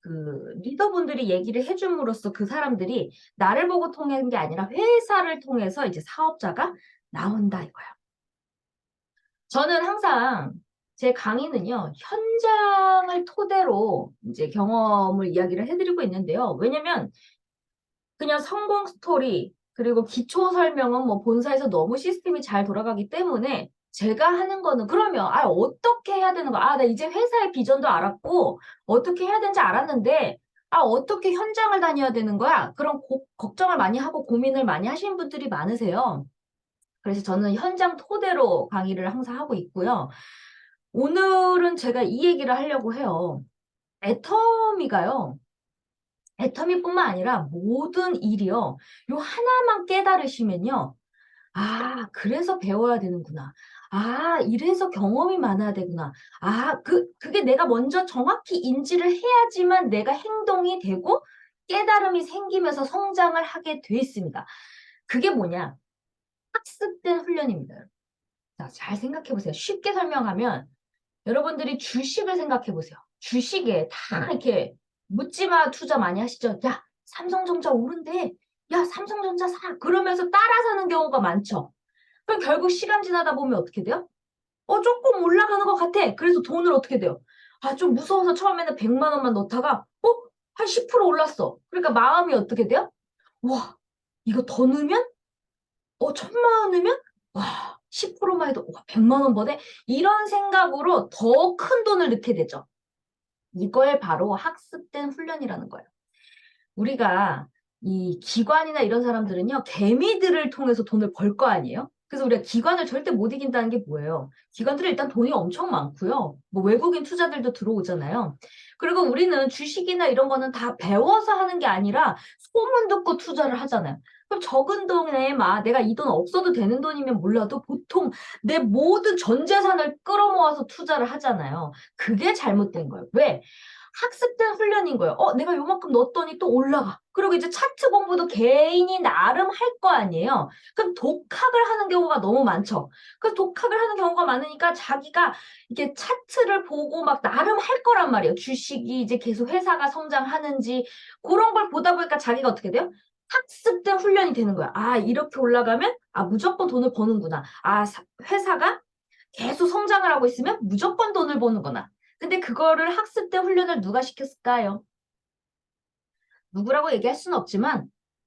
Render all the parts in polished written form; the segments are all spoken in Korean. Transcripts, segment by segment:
그 리더분들이 얘기를 해줌으로써 그 사람들이 나를 보고 통한 게 아니라 회사를 통해서 이제 사업자가 나온다 이거야. 저는 항상 제 강의는요, 현장을 토대로 이제 경험을 이야기를 해드리고 있는데요. 왜냐면 그냥 성공 스토리, 그리고 기초 설명은 뭐 본사에서 너무 시스템이 잘 돌아가기 때문에 제가 하는 거는 그러면, 어떻게 해야 되는 거야? 나 이제 회사의 비전도 알았고, 어떻게 해야 되는지 알았는데, 어떻게 현장을 다녀야 되는 거야? 그런 걱정을 많이 하고 고민을 많이 하시는 분들이 많으세요. 그래서 저는 현장 토대로 강의를 항상 하고 있고요. 오늘은 제가 이 얘기를 하려고 해요. 애터미가요. 애터미뿐만 아니라 모든 일이요. 요 하나만 깨달으시면요. 그래서 배워야 되는구나. 이래서 경험이 많아야 되구나. 그게 내가 먼저 정확히 인지를 해야지만 내가 행동이 되고 깨달음이 생기면서 성장을 하게 돼 있습니다. 그게 뭐냐? 학습된 훈련입니다. 자, 잘 생각해 보세요. 쉽게 설명하면 여러분들이 주식을 생각해 보세요. 주식에 다 이렇게 묻지마 투자 많이 하시죠? 야, 삼성전자 오른대. 야, 삼성전자 사. 그러면서 따라 사는 경우가 많죠. 그럼 결국 시간 지나다 보면 어떻게 돼요? 조금 올라가는 것 같아. 그래서 돈을 어떻게 돼요? 좀 무서워서 처음에는 100만 원만 넣다가, 한 10% 올랐어. 그러니까 마음이 어떻게 돼요? 와, 이거 더 넣으면 1,000만 원 넣으면 와, 10%만 해도 100만 원 버네? 이런 생각으로 더 큰 돈을 넣게 되죠. 이걸 바로 학습된 훈련이라는 거예요. 우리가 이 기관이나 이런 사람들은요, 개미들을 통해서 돈을 벌 거 아니에요? 그래서 우리가 기관을 절대 못 이긴다는 게 뭐예요? 기관들은 일단 돈이 엄청 많고요. 뭐 외국인 투자들도 들어오잖아요. 그리고 우리는 주식이나 이런 거는 다 배워서 하는 게 아니라 소문 듣고 투자를 하잖아요. 그럼 적은 돈에 내가 이 돈 없어도 되는 돈이면 몰라도 보통 내 모든 전 재산을 끌어모아서 투자를 하잖아요. 그게 잘못된 거예요. 왜? 학습된 훈련인 거예요. 내가 요만큼 넣었더니 또 올라가. 그리고 이제 차트 공부도 개인이 나름 할 거 아니에요. 그럼 독학을 하는 경우가 너무 많죠. 그래서 독학을 하는 경우가 많으니까 자기가 이게 차트를 보고 막 나름 할 거란 말이에요. 주식이 이제 계속 회사가 성장하는지 그런 걸 보다 보니까 자기가 어떻게 돼요? 학습된 훈련이 되는 거야. 이렇게 올라가면 무조건 돈을 버는구나. 회사가 계속 성장을 하고 있으면 무조건 돈을 버는구나. 근데 그거를 학습 때 훈련을 누가 시켰을까요? 누구라고 얘기할 수는 없지만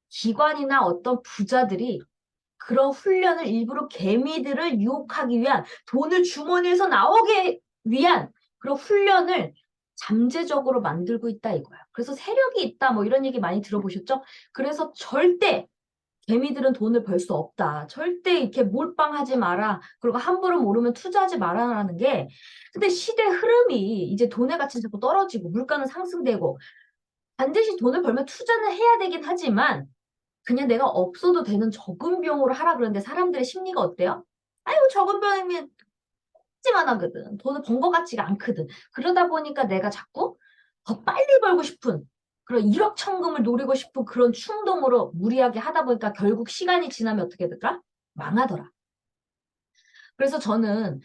기관이나 어떤 부자들이 그런 훈련을 일부러 개미들을 유혹하기 위한 돈을 주머니에서 나오게 위한 그런 훈련을 잠재적으로 만들고 있다 이거야. 그래서 세력이 있다 뭐 이런 얘기 많이 들어보셨죠? 그래서 절대 개미들은 돈을 벌 수 없다. 절대 이렇게 몰빵하지 마라. 그리고 함부로 모르면 투자하지 마라라는 게 근데 시대 흐름이 이제 돈의 가치는 자꾸 떨어지고 물가는 상승되고 반드시 돈을 벌면 투자는 해야 되긴 하지만 그냥 내가 없어도 되는 적은 비용으로 하라 그러는데 사람들의 심리가 어때요? 아유 적은 비용이면 하지만 하거든. 돈을 번 것 같지가 않거든. 그러다 보니까 내가 자꾸 더 빨리 벌고 싶은 그런 일확천금을 노리고 싶은 그런 충동으로 무리하게 하다 보니까 결국 시간이 지나면 어떻게 될까? 망하더라. 그래서 저는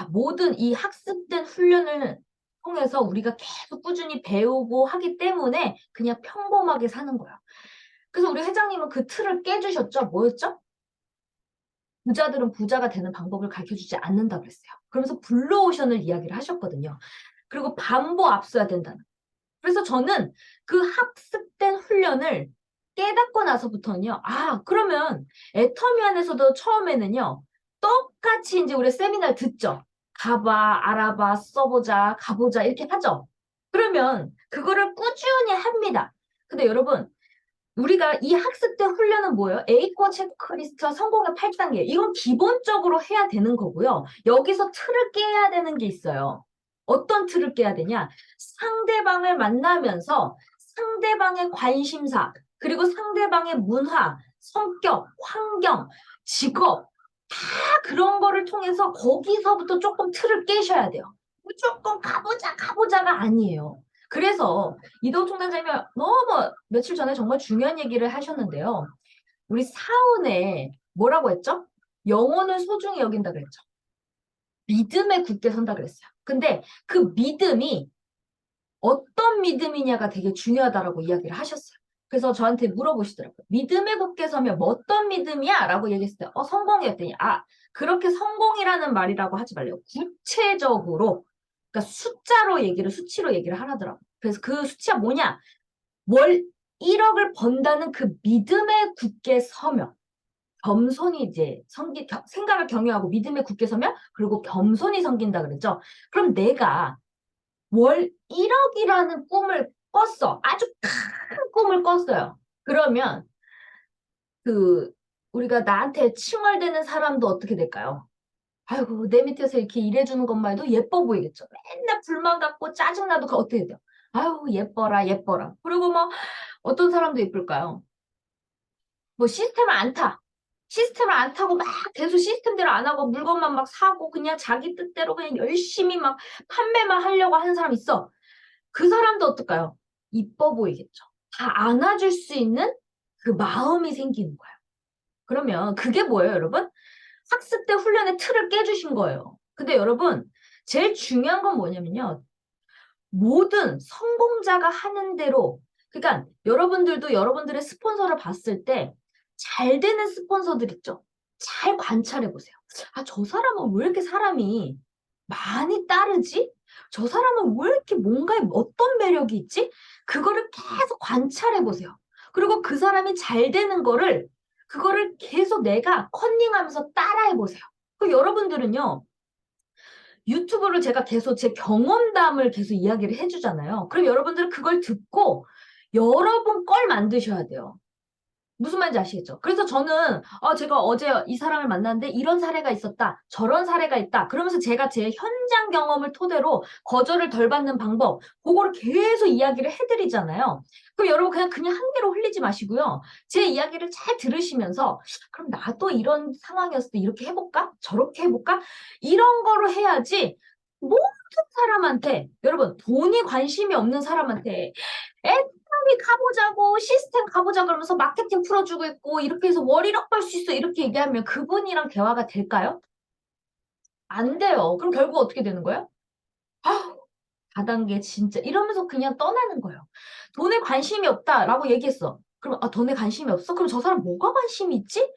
모든 이 학습된 훈련을 통해서 우리가 계속 꾸준히 배우고 하기 때문에 그냥 평범하게 사는 거야. 그래서 우리 회장님은 그 틀을 깨주셨죠? 뭐였죠? 부자들은 부자가 되는 방법을 가르쳐주지 않는다 그랬어요. 그러면서 블루오션을 이야기를 하셨거든요. 그리고 반보 앞서야 된다는. 그래서 저는 그 학습된 훈련을 깨닫고 나서부터는요. 그러면 애터미 안에서도 처음에는요. 똑같이 이제 우리 세미나를 듣죠. 가봐, 알아봐, 써보자, 가보자 이렇게 하죠. 그러면 그거를 꾸준히 합니다. 근데 여러분 우리가 이 학습된 훈련은 뭐예요? A권 체크리스트와 성공의 8단계. 이건 기본적으로 해야 되는 거고요. 여기서 틀을 깨야 되는 게 있어요. 어떤 틀을 깨야 되냐? 상대방을 만나면서 상대방의 관심사, 그리고 상대방의 문화, 성격, 환경, 직업, 다 그런 거를 통해서 거기서부터 조금 틀을 깨셔야 돼요. 무조건 가보자, 가보자가 아니에요. 그래서 이동 총장님이 너무 며칠 전에 정말 중요한 얘기를 하셨는데요. 우리 사원에 뭐라고 했죠? 영혼을 소중히 여긴다 그랬죠. 믿음에 굳게 선다 그랬어요. 근데 그 믿음이 어떤 믿음이냐가 되게 중요하다라고 이야기를 하셨어요. 그래서 저한테 물어보시더라고요. 믿음에 굳게 서면 뭐 어떤 믿음이야? 라고 얘기했을 때, 성공이었더니, 그렇게 성공이라는 말이라고 하지 말래요. 구체적으로, 그러니까 수치로 얘기를 하라더라고요. 그래서 그 수치가 뭐냐? 월 1억을 번다는 그 믿음에 굳게 서면, 겸손이 이제 생각을 경유하고 믿음에 굳게 서면, 그리고 겸손이 생긴다 그랬죠. 그럼 내가 월 1억이라는 꿈을 꿨어. 아주 큰 꿈을 꿨어요. 그러면 그 우리가 나한테 칭얼대는 사람도 어떻게 될까요? 아이고 내 밑에서 이렇게 일해주는 것만 해도 예뻐 보이겠죠. 맨날 불만 갖고 짜증나도 그 어떻게 돼요? 아유 예뻐라 예뻐라. 그리고 뭐 어떤 사람도 예쁠까요? 뭐 시스템을 안 타고 막 계속 시스템대로 안 하고 물건만 막 사고 그냥 자기 뜻대로 그냥 열심히 막 판매만 하려고 하는 사람 있어. 그 사람도 어떨까요? 이뻐 보이겠죠. 다 안아줄 수 있는 그 마음이 생기는 거예요. 그러면 그게 뭐예요, 여러분? 학습 때 훈련의 틀을 깨주신 거예요. 근데 여러분, 제일 중요한 건 뭐냐면요. 모든 성공자가 하는 대로, 그러니까 여러분들도 여러분들의 스폰서를 봤을 때 잘 되는 스폰서들 있죠? 잘 관찰해 보세요. 저 사람은 왜 이렇게 사람이 많이 따르지? 저 사람은 왜 이렇게 뭔가에 어떤 매력이 있지? 그거를 계속 관찰해 보세요. 그리고 그 사람이 잘 되는 그거를 계속 내가 컨닝하면서 따라해 보세요. 그 여러분들은요, 유튜브를 제가 계속 제 경험담을 계속 이야기를 해주잖아요. 그럼 여러분들은 그걸 듣고 여러분 걸 만드셔야 돼요. 무슨 말인지 아시겠죠? 그래서 저는 제가 어제 이 사람을 만났는데 이런 사례가 있었다. 저런 사례가 있다. 그러면서 제가 제 현장 경험을 토대로 거절을 덜 받는 방법 그거를 계속 이야기를 해드리잖아요. 그럼 여러분 그냥 한 개로 흘리지 마시고요. 제 이야기를 잘 들으시면서 그럼 나도 이런 상황이었을 때 이렇게 해볼까? 저렇게 해볼까? 이런 거로 해야지 모든 사람한테 여러분 돈이 관심이 없는 사람한테 애터미 가보자고 시스템 가보자 그러면서 마케팅 풀어주고 있고 이렇게 해서 월 1억 벌 수 있어 이렇게 얘기하면 그분이랑 대화가 될까요? 안 돼요. 그럼 결국 어떻게 되는 거예요? 아, 다단계 진짜 이러면서 그냥 떠나는 거예요. 돈에 관심이 없다라고 얘기했어. 그럼 돈에 관심이 없어? 그럼 저 사람 뭐가 관심이 있지?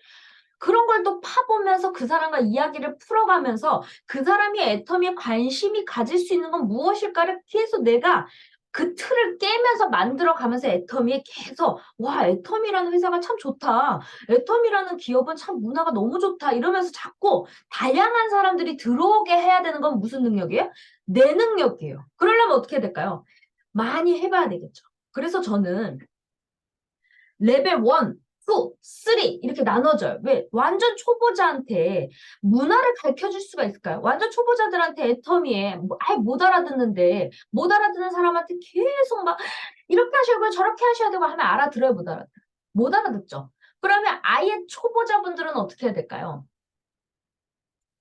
그런 걸 또 파보면서 그 사람과 이야기를 풀어가면서 그 사람이 애터미에 관심이 가질 수 있는 건 무엇일까를 계속 내가 그 틀을 깨면서 만들어가면서 애터미에 계속 애터미라는 회사가 참 좋다. 애터미라는 기업은 참 문화가 너무 좋다. 이러면서 자꾸 다양한 사람들이 들어오게 해야 되는 건 무슨 능력이에요? 내 능력이에요. 그러려면 어떻게 해야 될까요? 많이 해봐야 되겠죠. 그래서 저는 레벨 1, 2, 3 이렇게 나눠져요. 왜? 완전 초보자한테 문화를 가르쳐줄 수가 있을까요? 완전 초보자들한테 애터미에 아예 못 알아듣는데 못 알아듣는 사람한테 계속 막 이렇게 하셔야 되고 저렇게 하셔야 되고 하면 알아들어요? 못 알아들어요? 못 알아듣죠. 그러면 아예 초보자분들은 어떻게 해야 될까요?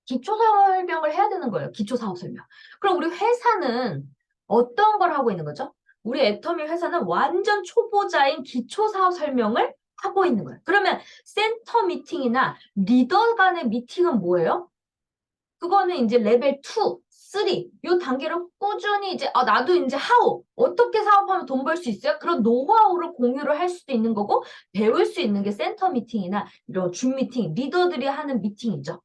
기초 설명을 해야 되는 거예요. 기초 사업 설명. 그럼 우리 회사는 어떤 걸 하고 있는 거죠? 우리 애터미 회사는 완전 초보자인 기초 사업 설명을 하고 있는 거예요. 그러면 센터 미팅이나 리더 간의 미팅은 뭐예요? 그거는 이제 레벨 2, 3, 이 단계로 꾸준히 이제 나도 이제 하우 어떻게 사업하면 돈 벌 수 있어요? 그런 노하우를 공유를 할 수도 있는 거고 배울 수 있는 게 센터 미팅이나 이런 줌 미팅, 리더들이 하는 미팅이죠.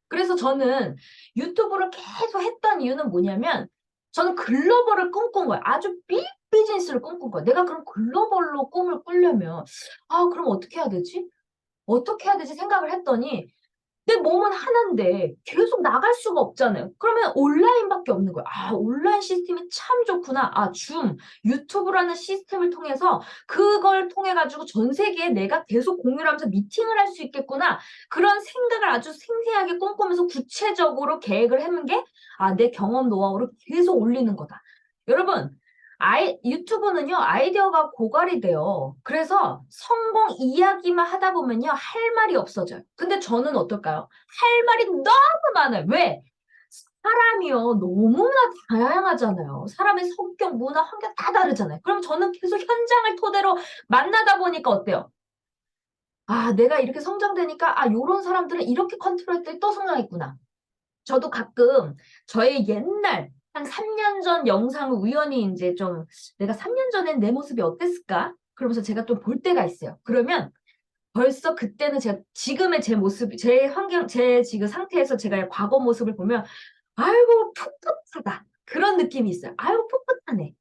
그래서 저는 유튜브를 계속 했던 이유는 뭐냐면 저는 글로벌을 꿈꾼 거예요. 아주 빅 비즈니스를 꿈꾼 거예요. 내가 그럼 글로벌로 꿈을 꾸려면 그럼 어떻게 해야 되지? 어떻게 해야 되지 생각을 했더니 내 몸은 하나인데 계속 나갈 수가 없잖아요. 그러면 온라인밖에 없는 거예요. 온라인 시스템이 참 좋구나. 줌, 유튜브라는 시스템을 통해서 그걸 통해 가지고 전 세계에 내가 계속 공유를 하면서 미팅을 할 수 있겠구나. 그런 생각을 아주 생생하게 꿈꾸면서 구체적으로 계획을 해놓은 게 내 경험 노하우를 계속 올리는 거다. 여러분, 유튜브는요, 아이디어가 고갈이 돼요. 그래서 성공 이야기만 하다 보면요, 할 말이 없어져요. 근데 저는 어떨까요? 할 말이 너무 많아요. 왜? 사람이요, 너무나 다양하잖아요. 사람의 성격, 문화, 환경 다 다르잖아요. 그럼 저는 계속 현장을 토대로 만나다 보니까 어때요? 내가 이렇게 성장되니까, 요런 사람들은 이렇게 컨트롤 때 또 성장했구나. 저도 가끔 저의 옛날 한 3년 전 영상을 우연히 이제 좀 내가 3년 전엔 내 모습이 어땠을까? 그러면서 제가 좀 볼 때가 있어요. 그러면 벌써 그때는 제가 지금의 제 모습, 제 환경, 제 지금 상태에서 제가 과거 모습을 보면 아이고 풋풋하다. 그런 느낌이 있어요. 아이고 풋풋하네.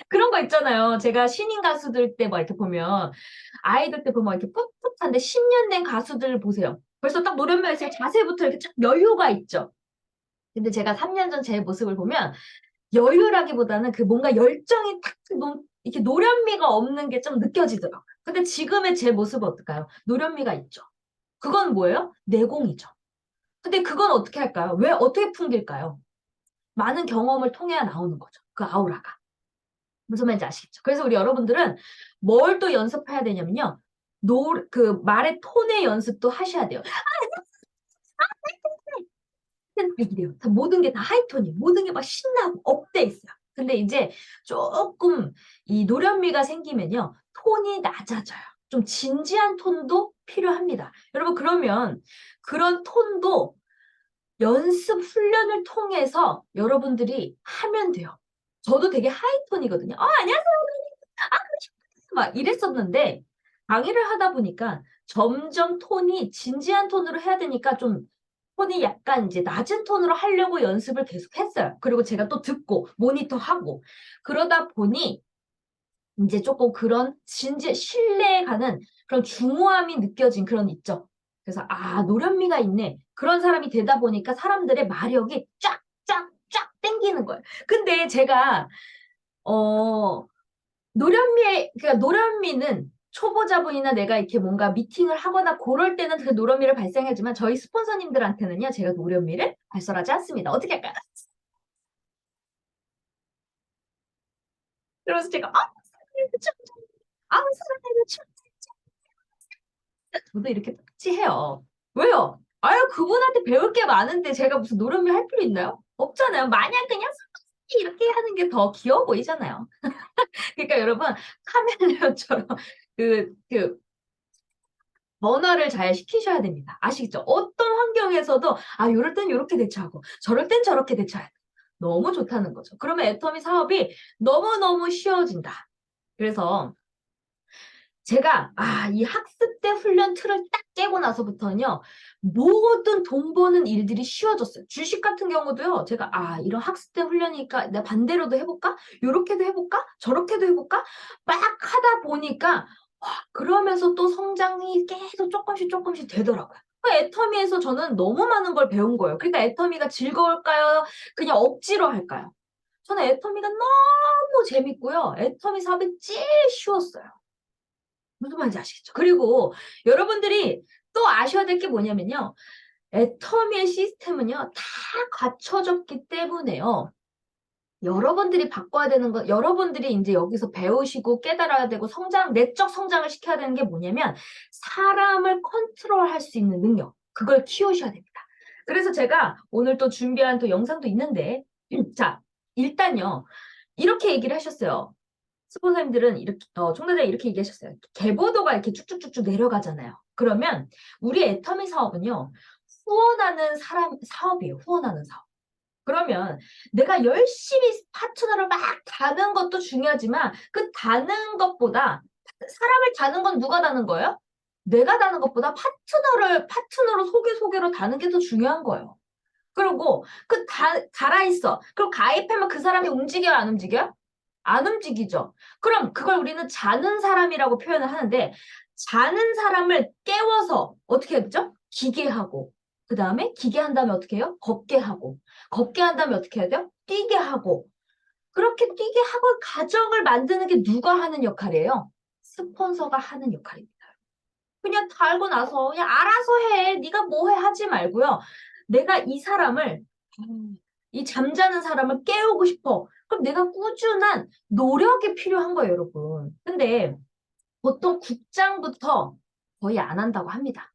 그런 거 있잖아요. 제가 신인 가수들 때 막 이렇게 보면 아이들 때 보면 이렇게 풋풋한데 10년 된 가수들 보세요. 벌써 딱 노련미에서 자세부터 이렇게 쫙 여유가 있죠. 근데 제가 3년 전 제 모습을 보면 여유라기보다는 그 뭔가 열정이 탁 이렇게 노련미가 없는 게 좀 느껴지더라고요. 근데 지금의 제 모습은 어떨까요? 노련미가 있죠. 그건 뭐예요? 내공이죠. 근데 그건 어떻게 할까요? 왜 어떻게 풍길까요? 많은 경험을 통해야 나오는 거죠. 그 아우라가. 무슨 말인지 아시겠죠? 그래서 우리 여러분들은 뭘 또 연습해야 되냐면요. 그 말의 톤의 연습도 하셔야 돼요. 이래요. 모든 게 다 하이톤이에요. 모든 게 막 신나고 업돼 있어요. 근데 이제 조금 이 노련미가 생기면요. 톤이 낮아져요. 좀 진지한 톤도 필요합니다. 여러분 그러면 그런 톤도 연습 훈련을 통해서 여러분들이 하면 돼요. 저도 되게 하이톤이거든요. 안녕하세요. 아, 막 이랬었는데 강의를 하다 보니까 점점 톤이 진지한 톤으로 해야 되니까 좀 톤이 약간 이제 낮은 톤으로 하려고 연습을 계속 했어요. 그리고 제가 또 듣고 모니터하고 그러다 보니 이제 조금 그런 신뢰에 가는 그런 중후함이 느껴진 그런 있죠. 그래서 노련미가 있네. 그런 사람이 되다 보니까 사람들의 마력이 쫙쫙쫙 땡기는 거예요. 근데 제가 어 그러니까 노련미는 초보자분이나 내가 이렇게 뭔가 미팅을 하거나 그럴 때는 그 노련미를 발생하지만 저희 스폰서님들한테는요, 제가 노련미를 발설하지 않습니다. 어떻게 할까요? 그래서 제가, 사랑해요, 저도 이렇게 딱지해요. 왜요? 아유, 그분한테 배울 게 많은데 제가 무슨 노련미 할 필요 있나요? 없잖아요. 마냥 그냥 이렇게 하는 게 더 귀여워 보이잖아요. 그러니까 여러분, 카멜레온처럼 그 변화를 잘 시키셔야 됩니다. 아시겠죠? 어떤 환경에서도 요럴 땐 요렇게 대처하고 저럴 땐 저렇게 대처해야 돼. 너무 좋다는 거죠. 그러면 애터미 사업이 너무너무 쉬워진다. 그래서 제가 이 학습 때 훈련 틀을 딱 깨고 나서부터는요. 모든 돈 버는 일들이 쉬워졌어요. 주식 같은 경우도요. 제가 이런 학습 때 훈련이니까 내가 반대로도 해볼까? 요렇게도 해볼까? 저렇게도 해볼까? 막 하다 보니까 그러면서 또 성장이 계속 조금씩 되더라고요. 애터미에서 저는 너무 많은 걸 배운 거예요. 그러니까 애터미가 즐거울까요? 그냥 억지로 할까요? 저는 애터미가 너무 재밌고요. 애터미 사업이 제일 쉬웠어요. 무슨 말인지 아시겠죠? 그리고 여러분들이 또 아셔야 될 게 뭐냐면요. 애터미의 시스템은요. 다 갖춰졌기 때문에요. 여러분들이 바꿔야 되는 거, 여러분들이 이제 여기서 배우시고 깨달아야 되고 내적 성장을 시켜야 되는 게 뭐냐면 사람을 컨트롤할 수 있는 능력. 그걸 키우셔야 됩니다. 그래서 제가 오늘 또 준비한 또 영상도 있는데, 자, 일단요. 이렇게 얘기를 하셨어요. 스폰서님들은 이렇게, 총괄자님 이렇게 얘기하셨어요. 개보도가 이렇게 쭉쭉쭉쭉 내려가잖아요. 그러면 우리 애터미 사업은요, 후원하는 사업이에요. 후원하는 사업. 그러면 내가 열심히 파트너를 막 다는 것도 중요하지만 그 다는 것보다 사람을 다는 건 누가 다는 거예요? 내가 다는 것보다 파트너로 소개로 다는 게 더 중요한 거예요. 그리고 달아 있어. 그럼 가입하면 그 사람이 움직여요, 안 움직여요? 안 움직이죠. 그럼 그걸 우리는 자는 사람이라고 표현을 하는데 자는 사람을 깨워서 어떻게 해야 되죠? 기계하고 그 다음에 기계한 다음에 어떻게 해요? 걷게 하고 걷게 한 다음에 어떻게 해야 돼요? 뛰게 하고 그렇게 뛰게 하고 가정을 만드는 게 누가 하는 역할이에요? 스폰서가 하는 역할입니다. 그냥 달고 나서 그냥 알아서 해. 네가 뭐 해 하지 말고요. 내가 이 잠자는 사람을 깨우고 싶어. 그럼 내가 꾸준한 노력이 필요한 거예요, 여러분. 근데 보통 국장부터 거의 안 한다고 합니다.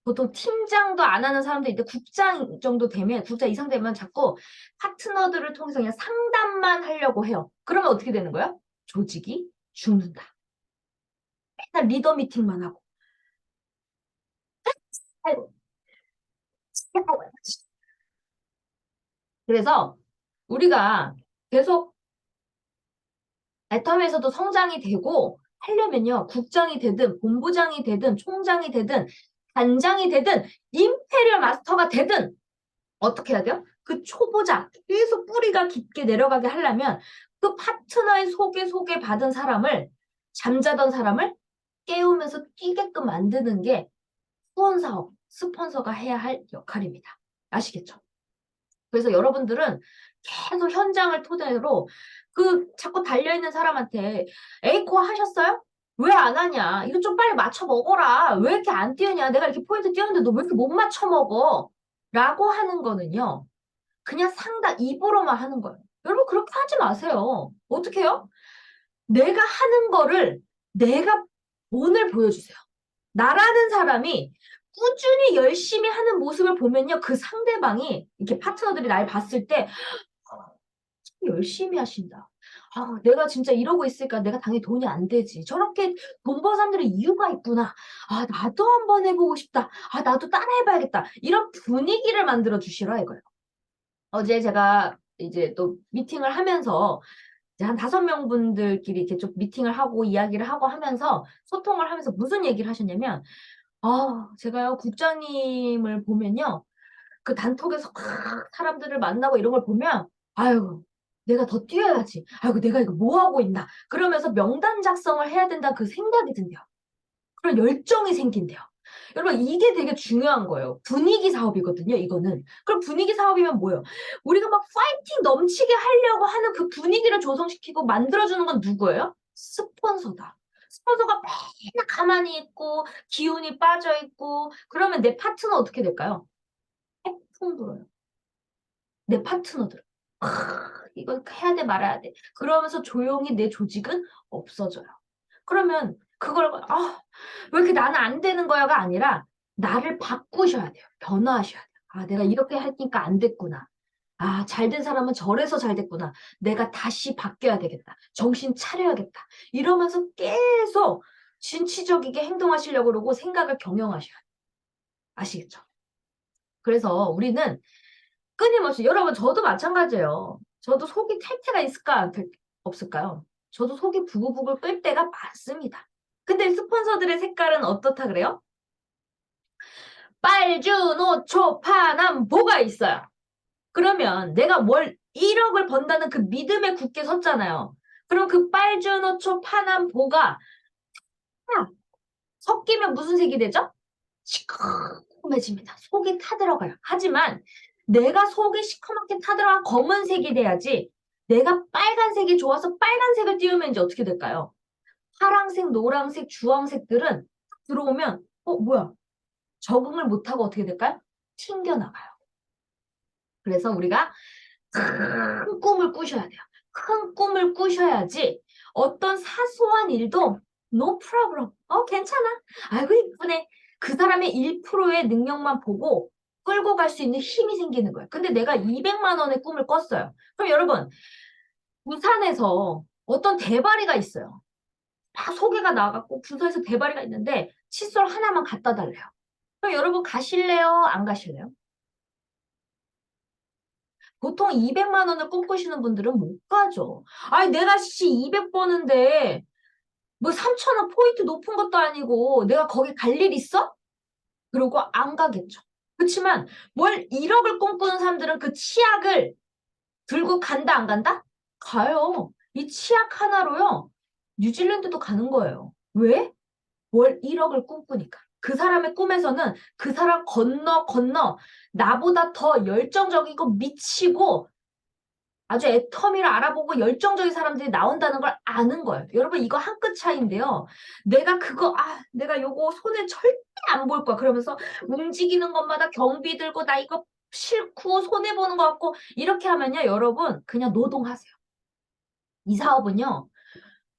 보통 팀장도 안 하는 사람도 있는데 국장 정도 되면, 국장 이상 되면 자꾸 파트너들을 통해서 그냥 상담만 하려고 해요. 그러면 어떻게 되는 거예요? 조직이 죽는다. 맨날 리더 미팅만 하고. 아이고. 그래서 우리가 계속 애텀에서도 성장이 되고 하려면요. 국장이 되든 본부장이 되든 총장이 되든 단장이 되든 임페리얼 마스터가 되든 어떻게 해야 돼요? 그 초보자 계속 뿌리가 깊게 내려가게 하려면 그 파트너의 소개 받은 사람을 잠자던 사람을 깨우면서 뛰게끔 만드는 게 후원 사업, 스폰서가 해야 할 역할입니다. 아시겠죠? 그래서 여러분들은 계속 현장을 토대로 그 자꾸 달려있는 사람한테 에이코 하셨어요? 왜 안 하냐? 이거 좀 빨리 맞춰 먹어라. 왜 이렇게 안 뛰었냐? 내가 이렇게 포인트 뛰었는데 너 왜 이렇게 못 맞춰 먹어? 라고 하는 거는요. 그냥 상당 입으로만 하는 거예요. 여러분 그렇게 하지 마세요. 어떻게 해요? 내가 하는 거를 내가 본을 보여주세요. 나라는 사람이 꾸준히 열심히 하는 모습을 보면요. 그 상대방이 이렇게 파트너들이 날 봤을 때 열심히 하신다. 아, 내가 진짜 이러고 있으니까 내가 당연히 돈이 안 되지. 저렇게 돈 버는 사람들은 이유가 있구나. 아, 나도 한번 해보고 싶다. 아, 나도 따라해봐야겠다. 이런 분위기를 만들어 주시라 이거예요. 어제 제가 이제 또 미팅을 하면서 이제 한 5명 분들끼리 이렇게 좀 미팅을 하고 이야기를 하고 하면서 소통을 하면서 무슨 얘기를 하셨냐면, 아, 제가요, 국장님을 보면요. 그 단톡에서 막 사람들을 만나고 이런 걸 보면, 아유, 내가 더 뛰어야지. 아이고, 내가 이거 뭐 하고 있나. 그러면서 명단 작성을 해야 된다 그 생각이 든대요. 그런 열정이 생긴대요. 여러분, 이게 되게 중요한 거예요. 분위기 사업이거든요, 이거는. 그럼 분위기 사업이면 뭐예요? 우리가 막 파이팅 넘치게 하려고 하는 그 분위기를 조성시키고 만들어주는 건 누구예요? 스폰서다. 스폰서가 맨날 가만히 있고, 기운이 빠져있고, 그러면 내 파트너 어떻게 될까요? 태풍 불어요. 내 파트너들. 이거 해야 돼, 말아야 돼. 그러면서 조용히 내 조직은 없어져요. 그러면 그걸 왜 이렇게 나는 안 되는 거야가 아니라 나를 바꾸셔야 돼요. 변화하셔야 돼요. 아, 내가 이렇게 하니까 안 됐구나. 아, 잘 된 사람은 저래서 잘 됐구나. 내가 다시 바뀌어야 되겠다. 정신 차려야겠다. 이러면서 계속 진취적이게 행동하시려고 그러고 생각을 경영하셔야 돼요. 아시겠죠? 그래서 우리는 끊임없이 여러분 저도 마찬가지예요. 저도 속이 탈 때가 있을까 없을까요? 저도 속이 부글부글 끓 때가 많습니다. 근데 스폰서들의 색깔은 어떻다 그래요? 빨주노초 파남보가 있어요. 그러면 내가 월 1억을 번다는 그 믿음에 굳게 섰잖아요. 그럼 그 빨주노초 파남보가 딱 섞이면 무슨 색이 되죠? 시커매집니다. 속이 타들어가요. 하지만 내가 속이 시커멓게 타들어가 검은색이 돼야지 내가 빨간색이 좋아서 빨간색을 띄우면 이제 어떻게 될까요? 파랑색, 노랑색, 주황색들은 들어오면 뭐야? 적응을 못하고 어떻게 될까요? 튕겨나가요. 그래서 우리가 큰 꿈을 꾸셔야 돼요. 큰 꿈을 꾸셔야지 어떤 사소한 일도 no problem. 괜찮아. 아이고, 이쁘네. 그 사람의 1%의 능력만 보고 끌고 갈 수 있는 힘이 생기는 거예요. 근데 내가 200만 원의 꿈을 꿨어요. 그럼 여러분, 부산에서 어떤 대바리가 있어요. 다 소개가 나갔고 부서에서 대바리가 있는데 칫솔 하나만 갖다 달래요. 그럼 여러분 가실래요? 안 가실래요? 보통 200만 원을 꿈꾸시는 분들은 못 가죠. 아니, 내가 200 버는데 뭐 3천 원 포인트 높은 것도 아니고 내가 거기 갈 일 있어? 그러고 안 가겠죠. 그렇지만 월 1억을 꿈꾸는 사람들은 그 치약을 들고 간다, 안 간다? 가요. 이 치약 하나로요. 뉴질랜드도 가는 거예요. 왜? 월 1억을 꿈꾸니까. 그 사람의 꿈에서는 그 사람 건너 나보다 더 열정적이고 미치고 아주 애터미를 알아보고 열정적인 사람들이 나온다는 걸 아는 거예요. 여러분 이거 한 끗 차이인데요. 내가 요거 손에 절대 안 볼 거야. 그러면서 움직이는 것마다 경비 들고 나 이거 싫고 손해보는 것 같고 이렇게 하면요. 여러분 그냥 노동하세요. 이 사업은요.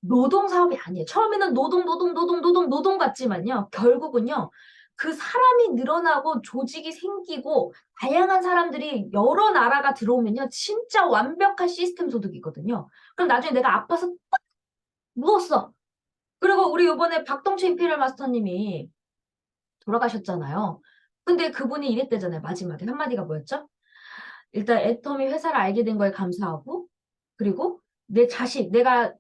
노동 사업이 아니에요. 처음에는 노동 같지만요. 결국은요. 그 사람이 늘어나고 조직이 생기고 다양한 사람들이 여러 나라가 들어오면요. 진짜 완벽한 시스템 소득이거든요. 그럼 나중에 내가 아파서 딱 누웠어. 그리고 우리 요번에 박동채 임페리얼 마스터님이 돌아가셨잖아요. 근데 그분이 이랬대잖아요. 마지막에 한마디가 뭐였죠? 일단 애터미 회사를 알게 된 거에 감사하고, 그리고 내 자식, 내가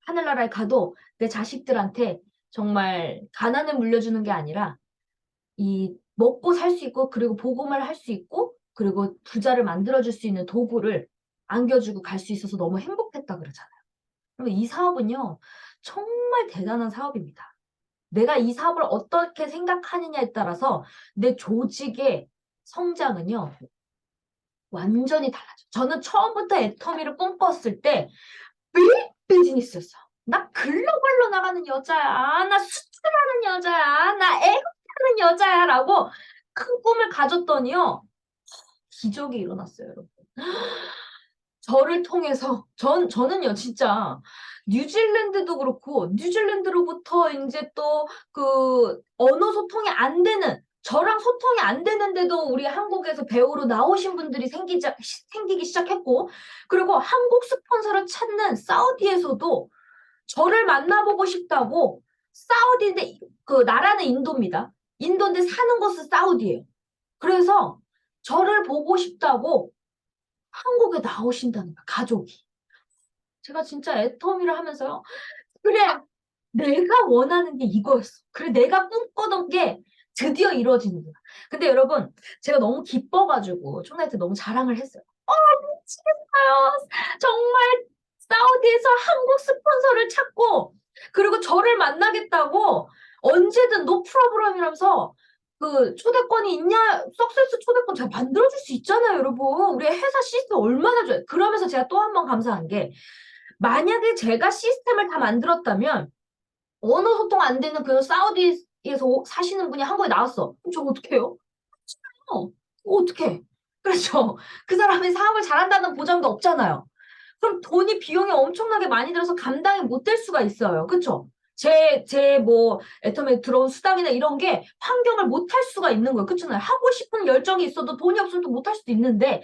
하늘나라에 가도 내 자식들한테 정말 가난을 물려주는 게 아니라 이 먹고 살 수 있고 그리고 복음을 할 수 있고 그리고 부자를 만들어줄 수 있는 도구를 안겨주고 갈 수 있어서 너무 행복했다 그러잖아요. 그럼 이 사업은요, 정말 대단한 사업입니다. 내가 이 사업을 어떻게 생각하느냐에 따라서 내 조직의 성장은요, 완전히 달라져. 저는 처음부터 애터미를 꿈꿨을 때 비즈니스였어. 나 글로벌로 나가는 여자야. 나 수출하는 여자야. 나 애국하는 여자야. 라고 큰 꿈을 가졌더니요. 기적이 일어났어요, 여러분. 저를 통해서 저는요 진짜 뉴질랜드도 그렇고 뉴질랜드로부터 이제 또 그 언어 소통이 안 되는 저랑 소통이 안 되는데도 우리 한국에서 배우로 나오신 분들이 생기기 시작했고 그리고 한국 스폰서를 찾는 사우디에서도 저를 만나보고 싶다고 사우디인데 그 나라는 인도입니다. 인도인데 사는 곳은 사우디예요. 그래서 저를 보고 싶다고 한국에 나오신다는 거야, 가족이. 제가 진짜 애터미를 하면서요. 그래, 내가 원하는 게 이거였어. 그래, 내가 꿈꾸던 게 드디어 이루어지는구나. 근데 여러분, 제가 너무 기뻐가지고 총나이트 너무 자랑을 했어요. 미치겠어요. 정말 사우디에서 한국 스폰서를 찾고 그리고 저를 만나겠다고 언제든 노 프로그램이라면서 그 초대권이 있냐? 석세스 초대권 제가 만들어줄 수 있잖아요, 여러분. 우리 회사 시스템 얼마나 좋아요. 그러면서 제가 또 한 번 감사한 게 만약에 제가 시스템을 다 만들었다면 언어 소통 안 되는 그 사우디에서 사시는 분이 한국에 나왔어. 그럼 저 어떡해요? 어떡해? 그렇죠. 그 사람이 사업을 잘한다는 보장도 없잖아요. 그럼 돈이 비용이 엄청나게 많이 들어서 감당이 못 될 수가 있어요. 그쵸? 뭐, 애터미에 들어온 수당이나 이런 게 환경을 못 할 수가 있는 거예요. 그렇잖아요. 하고 싶은 열정이 있어도 돈이 없으면 또 못 할 수도 있는데,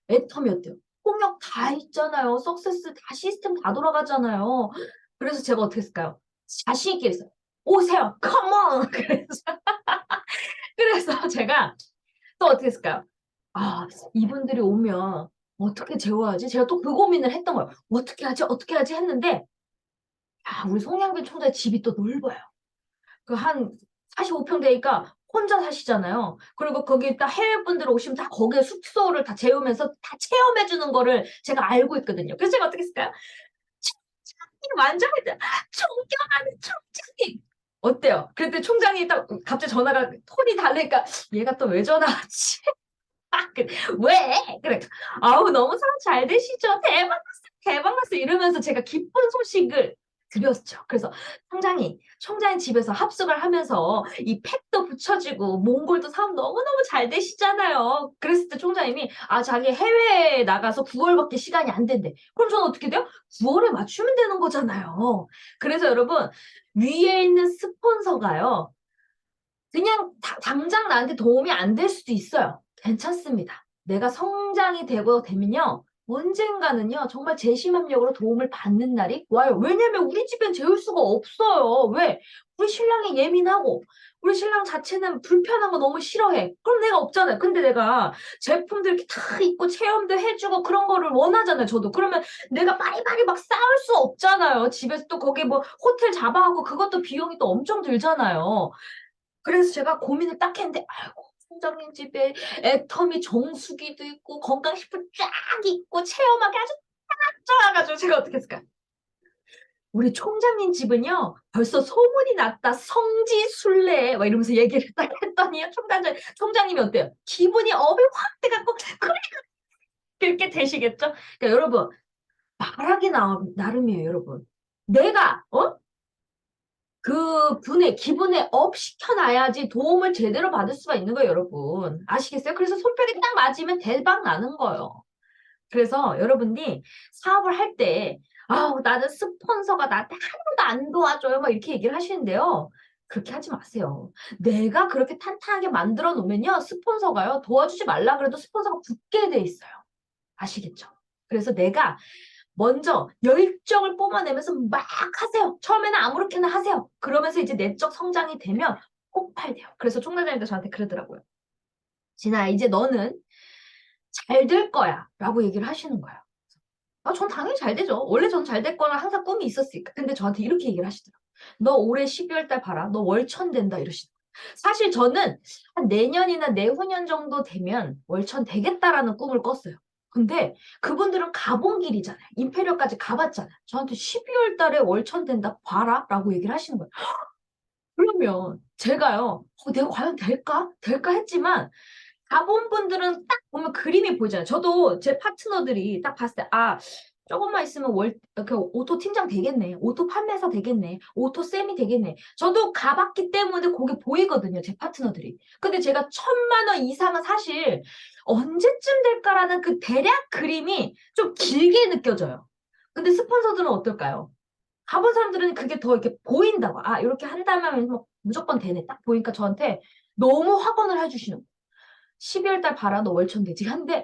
애터미 어때요? 통역 다 있잖아요. 석세스 다 시스템 다 돌아가잖아요. 그래서 제가 어떻게 했을까요? 자신 있게 했어요. 오세요. 컴온! 그래서 제가 또 어떻게 했을까요? 아, 이분들이 오면 어떻게 재워야지? 제가 또 그 고민을 했던 거예요. 어떻게 하지? 어떻게 하지? 했는데, 아, 우리 송영길 총재 집이 또 넓어요. 그 한 45평 되니까 혼자 사시잖아요. 그리고 거기 딱 해외분들 오시면 다 거기에 숙소를 다 재우면서 다 체험해주는 거를 제가 알고 있거든요. 그래서 제가 어떻게 했을까요? 총장님 완전 존경하는 총장님. 어때요? 그때 총장이 딱 갑자기 전화가 톤이 다르니까 얘가 또 왜 전화하지? 왜? 그래. 아우, 너무 사람 잘 되시죠? 대박 났어, 대박 났어. 이러면서 제가 기쁜 소식을 드렸죠. 그래서 총장이 집에서 합숙을 하면서 이 팩도 붙여지고 몽골도 사업 너무너무 잘 되시잖아요. 그랬을 때 총장님이 아, 자기 해외에 나가서 9월밖에 시간이 안 된대. 그럼 저는 어떻게 돼요? 9월에 맞추면 되는 거잖아요. 그래서 여러분, 위에 있는 스폰서가요. 그냥 당장 나한테 도움이 안 될 수도 있어요. 괜찮습니다. 내가 성장이 되고 되면요. 언젠가는요. 정말 재심합력으로 도움을 받는 날이 와요. 왜냐면 우리 집엔 재울 수가 없어요. 왜? 우리 신랑이 예민하고 우리 신랑 자체는 불편한 거 너무 싫어해. 그럼 내가 없잖아요. 근데 내가 제품들 이렇게 다 있고 체험도 해주고 그런 거를 원하잖아요. 저도. 그러면 내가 바리바리 막 쌓을 수 없잖아요. 집에서 또 거기 뭐 호텔 잡아갖고 그것도 비용이 또 엄청 들잖아요. 그래서 제가 고민을 딱 했는데, 아이고, 총장님 집에 애터미 정수기도 있고, 건강식품 쫙 있고, 체험하기 아주 딱 좋아가지고 제가 어떻게 했을까요? 우리 총장님 집은요, 벌써 소문이 났다. 성지순례. 막 이러면서 얘기를 딱 했더니, 총장님이 어때요? 기분이 업이 확 돼갖고, 그래, 그렇게 되시겠죠? 그러니까 여러분, 말하기 나름이에요, 여러분. 내가, 그 분의 기분에 업 시켜놔야지 도움을 제대로 받을 수가 있는 거예요, 여러분. 아시겠어요? 그래서 손뼉이 딱 맞으면 대박 나는 거예요. 그래서 여러분이 사업을 할 때, 아우, 나는 스폰서가 나한테 하나도 안 도와줘요. 막 이렇게 얘기를 하시는데요. 그렇게 하지 마세요. 내가 그렇게 탄탄하게 만들어 놓으면요, 스폰서가요, 도와주지 말라 그래도 스폰서가 붙게 돼 있어요. 아시겠죠? 그래서 내가 먼저 열정을 뿜어내면서 막 하세요. 처음에는 아무렇게나 하세요. 그러면서 이제 내적 성장이 되면 폭발돼요. 그래서 총괄장님도 저한테 그러더라고요. 진아, 이제 너는 잘 될 거야 라고 얘기를 하시는 거예요. 전 당연히 잘 되죠. 원래 전 잘 될 거는 항상 꿈이 있었으니까. 근데 저한테 이렇게 얘기를 하시더라고요. 너 올해 12월 달 봐라. 너 월천 된다 이러시더라고요. 사실 저는 한 내년이나 내후년 정도 되면 월천 되겠다라는 꿈을 꿨어요. 근데 그분들은 가본 길이잖아요. 임페리얼까지 가봤잖아요. 저한테 12월 달에 월천 된다 봐라 라고 얘기를 하시는 거예요. 그러면 제가요. 내가 과연 될까? 될까 했지만 가본 분들은 딱 보면 그림이 보이잖아요. 저도 제 파트너들이 딱 봤을 때, 조금만 있으면 그 오토 팀장 되겠네. 오토 판매사 되겠네. 오토 쌤이 되겠네. 저도 가봤기 때문에 그게 보이거든요. 제 파트너들이. 근데 제가 1,000만 원 이상은 사실 언제쯤 될까라는 그 대략 그림이 좀 길게 느껴져요. 근데 스폰서들은 어떨까요? 가본 사람들은 그게 더 이렇게 보인다고. 이렇게 한다면 뭐 무조건 되네. 딱 보니까 저한테 너무 확언을 해주시는 거예요. 12월 달 봐라, 너 월천 되지. 한데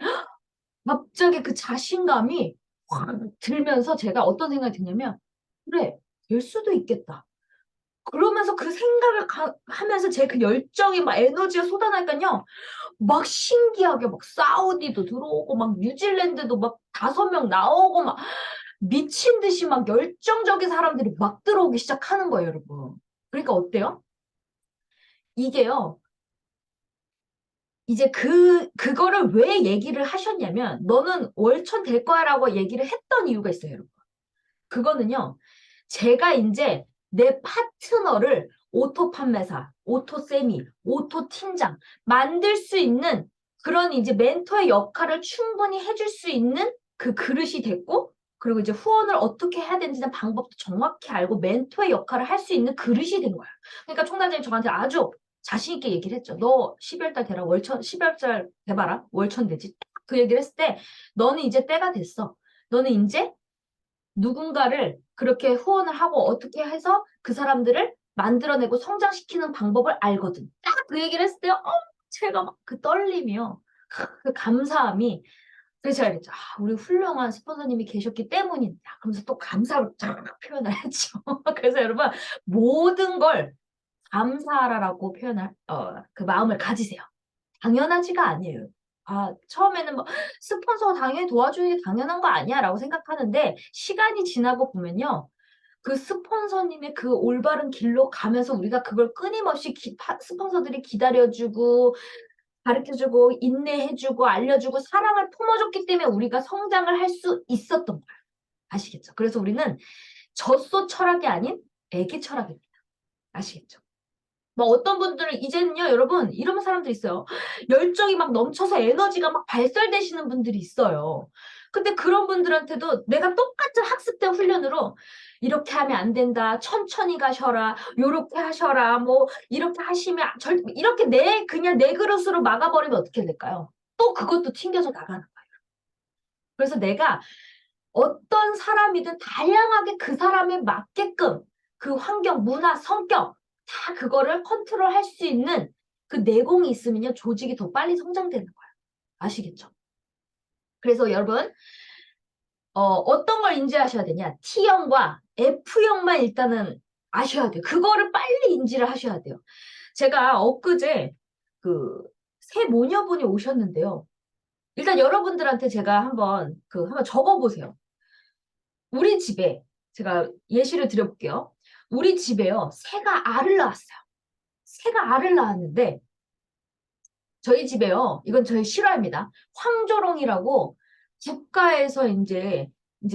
갑자기 그 자신감이 확 들면서 제가 어떤 생각이 드냐면, 그래, 될 수도 있겠다. 그러면서 그 생각을 하면서 제 그 열정이 막 에너지가 쏟아나니까요. 막 신기하게 막 사우디도 들어오고 막 뉴질랜드도 막 5명 나오고 막 미친 듯이 막 열정적인 사람들이 막 들어오기 시작하는 거예요, 여러분. 그러니까 어때요? 이게요. 이제 그거를 왜 얘기를 하셨냐면, 너는 월천 될 거야라고 얘기를 했던 이유가 있어요, 여러분. 그거는요, 제가 이제 내 파트너를 오토 판매사, 오토 세미, 오토 팀장 만들 수 있는 그런 이제 멘토의 역할을 충분히 해줄 수 있는 그 그릇이 됐고, 그리고 이제 후원을 어떻게 해야 되는지는 방법도 정확히 알고 멘토의 역할을 할 수 있는 그릇이 된 거야. 그러니까 총장님이 저한테 아주 자신 있게 얘기를 했죠. 너 12월 달 되라. 월천 12월 달 돼봐라. 월천 되지. 그 얘기를 했을 때 너는 이제 때가 됐어. 너는 이제 누군가를 그렇게 후원을 하고 어떻게 해서 그 사람들을 만들어내고 성장시키는 방법을 알거든. 딱 그 얘기를 했을 때, 제가 막 그 떨림이요. 그 감사함이. 그래서 제가 그랬죠. 우리 훌륭한 스폰서님이 계셨기 때문이다. 그러면서 또 감사를 쫙 표현을 했죠. 그래서 여러분, 모든 걸 감사하라라고 표현할, 그 마음을 가지세요. 당연하지가 아니에요. 처음에는 뭐 스폰서 당연히 도와주는 게 당연한 거 아니야 라고 생각하는데 시간이 지나고 보면요. 그 스폰서님의 그 올바른 길로 가면서 우리가 그걸 끊임없이 스폰서들이 기다려주고 가르쳐주고 인내해주고 알려주고 사랑을 품어줬기 때문에 우리가 성장을 할 수 있었던 거예요. 아시겠죠? 그래서 우리는 젖소 철학이 아닌 애기 철학입니다. 아시겠죠? 뭐 어떤 분들은 이제는요, 여러분, 이런 사람들 있어요. 열정이 막 넘쳐서 에너지가 막 발설되시는 분들이 있어요. 근데 그런 분들한테도 내가 똑같은 학습된 훈련으로 이렇게 하면 안 된다. 천천히 가셔라. 요렇게 하셔라. 뭐 이렇게 하시면 이렇게 그냥 내 그릇으로 막아버리면 어떻게 될까요? 또 그것도 튕겨서 나가는 거예요. 그래서 내가 어떤 사람이든 다양하게 그 사람에 맞게끔 그 환경, 문화, 성격 다 그거를 컨트롤할 수 있는 그 내공이 있으면요 조직이 더 빨리 성장되는 거예요. 아시겠죠? 그래서 여러분 어떤 걸 인지하셔야 되냐? T형과 F형만 일단은 아셔야 돼요. 그거를 빨리 인지를 하셔야 돼요. 제가 엊그제 그 새 모녀분이 오셨는데요. 일단 여러분들한테 제가 한번 적어보세요. 우리 집에 제가 예시를 드려볼게요. 우리 집에요. 새가 알을 낳았어요. 새가 알을 낳았는데 저희 집에요. 이건 저희 실화입니다. 황조롱이라고 국가에서 이제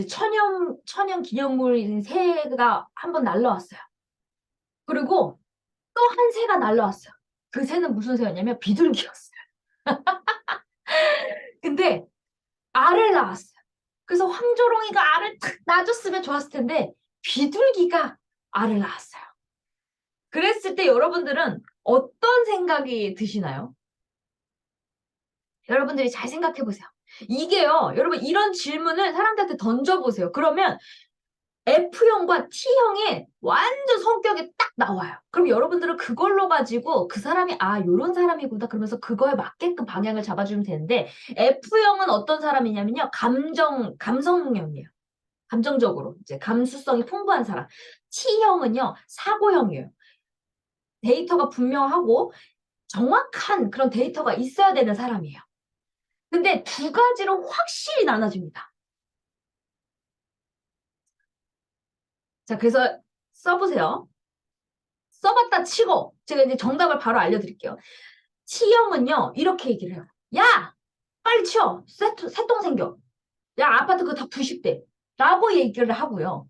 천연 기념물인 새가 한번 날라왔어요. 그리고 또 한 새가 날라왔어요. 그 새는 무슨 새였냐면 비둘기였어요. 근데 알을 낳았어요. 그래서 황조롱이가 알을 탁 낳아줬으면 좋았을 텐데 비둘기가 알을 낳았어요. 그랬을 때 여러분들은 어떤 생각이 드시나요? 여러분들이 잘 생각해 보세요. 이게요, 여러분 이런 질문을 사람들한테 던져보세요. 그러면 F형과 T형의 완전 성격이 딱 나와요. 그럼 여러분들은 그걸로 가지고 그 사람이 요런 사람이구나 그러면서 그거에 맞게끔 방향을 잡아주면 되는데 F형은 어떤 사람이냐면요. 감성형이에요. 감정적으로 이제 감수성이 풍부한 사람. T형은요. 사고형이에요. 데이터가 분명하고 정확한 그런 데이터가 있어야 되는 사람이에요. 근데 두 가지로 확실히 나눠집니다. 자, 그래서 써보세요. 써봤다 치고 제가 이제 정답을 바로 알려드릴게요. T형은요 이렇게 얘기를 해요. 야 빨리 치워. 새똥 생겨. 야 아파트 그거 다 부식돼. 라고 얘기를 하고요.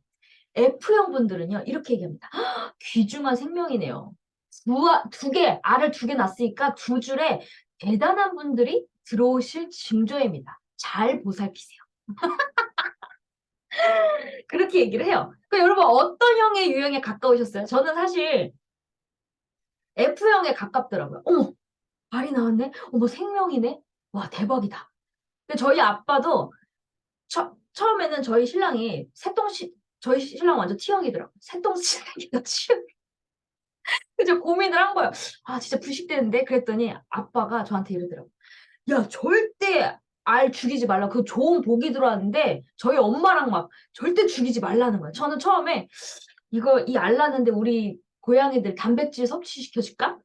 F형 분들은요 이렇게 얘기합니다. 귀중한 생명이네요. 두 개, 알을 두 개 낳았으니까 두 줄에 대단한 분들이 들어오실 징조입니다. 잘 보살피세요. 그렇게 얘기를 해요. 그러니까 여러분 어떤 형의 유형에 가까우셨어요? 저는 사실 F형에 가깝더라고요. 어머, 알이 나왔네? 어머, 생명이네? 와, 대박이다. 근데 저희 아빠도 처음에는 저희 신랑 완전 T형이더라고요. 새똥신랑이다, T형. 그래서 고민을 한 거예요. 아, 진짜 부식되는데? 그랬더니 아빠가 저한테 이러더라고요. 야, 절대 알 죽이지 말라. 그 좋은 복이 들어왔는데 저희 엄마랑 막 절대 죽이지 말라는 거예요. 저는 처음에 이 알 낳는데 우리 고양이들 단백질 섭취시켜줄까?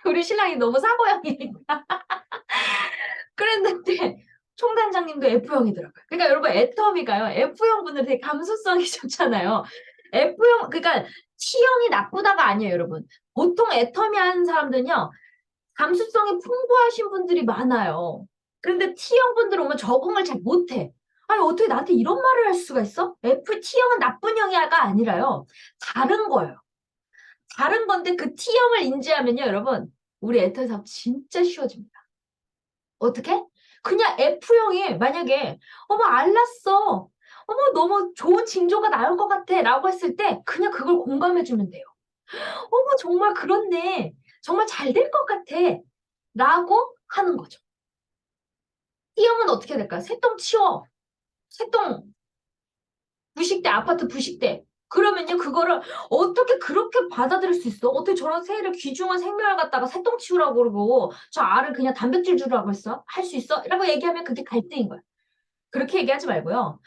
우리 신랑이 너무 사고형이니까. 그랬는데 총단장님도 F형이더라고요. 그러니까 여러분 애터미가요. F형 분들 되게 감수성이 좋잖아요. 그러니까 T형이 나쁘다가 아니에요, 여러분. 보통 애터미 하는 사람들은요. 감수성이 풍부하신 분들이 많아요. 그런데 T형 분들 오면 적응을 잘 못해. 아니 어떻게 나한테 이런 말을 할 수가 있어? T형은 나쁜 형이야가 아니라요. 다른 거예요. 다른 건데 그 T형을 인지하면요, 여러분. 우리 애터미 사업 진짜 쉬워집니다. 어떻게? 그냥 F형이 만약에 어머 알랐어. 어머 너무 좋은 징조가 나올 것 같아 라고 했을 때 그냥 그걸 공감해 주면 돼요. 어머 정말 그렇네. 정말 잘 될 것 같아 라고 하는 거죠. T형은 어떻게 될까요? 새똥 치워. 새똥 부식돼. 아파트 부식돼. 그러면요 그거를 어떻게 그렇게 받아들일 수 있어? 어떻게 저런 새를 귀중한 생명을 갖다가 새똥 치우라고 그러고 저 알을 그냥 단백질 주라고 했어? 할 수 있어? 라고 얘기하면 그게 갈등인 거야. 그렇게 얘기하지 말고요.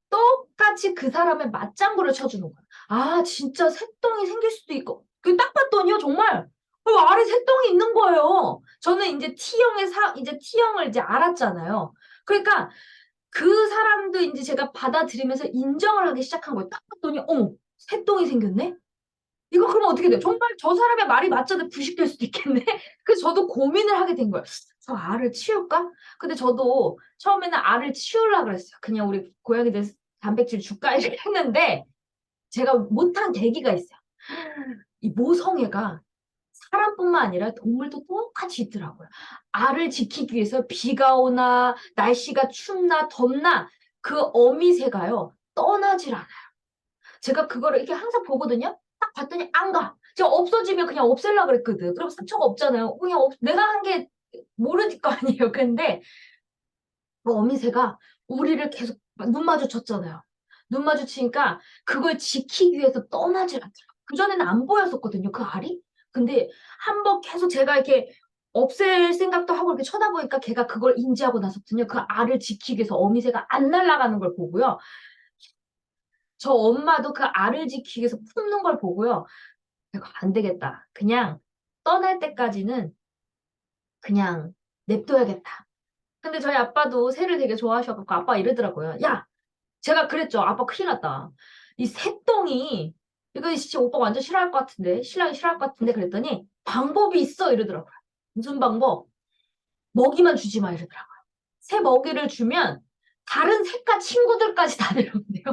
똑같이 그 사람의 맞장구를 쳐주는 거야. 아, 진짜 새똥이 생길 수도 있고. 그 딱 봤더니요, 정말, 알에 새똥이 있는 거예요. 저는 이제 T형을 이제 알았잖아요. 그러니까 그 사람도 이제 제가 받아들이면서 인정을 하기 시작한 거예요. 딱 봤더니, 어머, 새똥이 생겼네? 이거 그러면 어떻게 돼요? 정말 저 사람의 말이 맞자도 부식될 수도 있겠네? 그래서 저도 고민을 하게 된 거예요. 저 알을 치울까? 근데 저도 처음에는 알을 치우려고 그랬어요. 그냥 우리 고양이들 단백질 줄까? 이렇게 했는데 제가 못한 계기가 있어요. 이 모성애가 사람뿐만 아니라 동물도 똑같이 있더라고요. 알을 지키기 위해서 비가 오나 날씨가 춥나 덥나 그 어미새가요 떠나질 않아요. 제가 그거를 이렇게 항상 보거든요. 딱 봤더니 안 가. 제가 없어지면 그냥 없앨라 그랬거든. 그럼 상처가 없잖아요. 그냥 내가 한 게 모르니까 아니에요. 근데 그 어미새가 우리를 계속 눈 마주쳤잖아요. 눈 마주치니까 그걸 지키기 위해서 떠나질 않더라고요. 그전에는 안 보였었거든요. 그 알이. 근데 한 번 계속 제가 이렇게 없앨 생각도 하고 이렇게 쳐다보니까 걔가 그걸 인지하고 나서부터는요. 그 알을 지키기 위해서 어미새가 안 날아가는 걸 보고요. 저 엄마도 그 알을 지키기 위해서 품는 걸 보고요. 이거 안 되겠다. 그냥 떠날 때까지는 그냥 냅둬야겠다. 근데 저희 아빠도 새를 되게 좋아하셔갖고 아빠 이러더라고요. 야, 제가 그랬죠. 아빠 큰일 났다. 이 새똥이 이거 진짜 오빠 완전 싫어할 것 같은데 신랑이 싫어할 것 같은데 그랬더니 방법이 있어 이러더라고요. 무슨 방법? 먹이만 주지 마 이러더라고요. 새 먹이를 주면 다른 새과 친구들까지 다 데려온대요.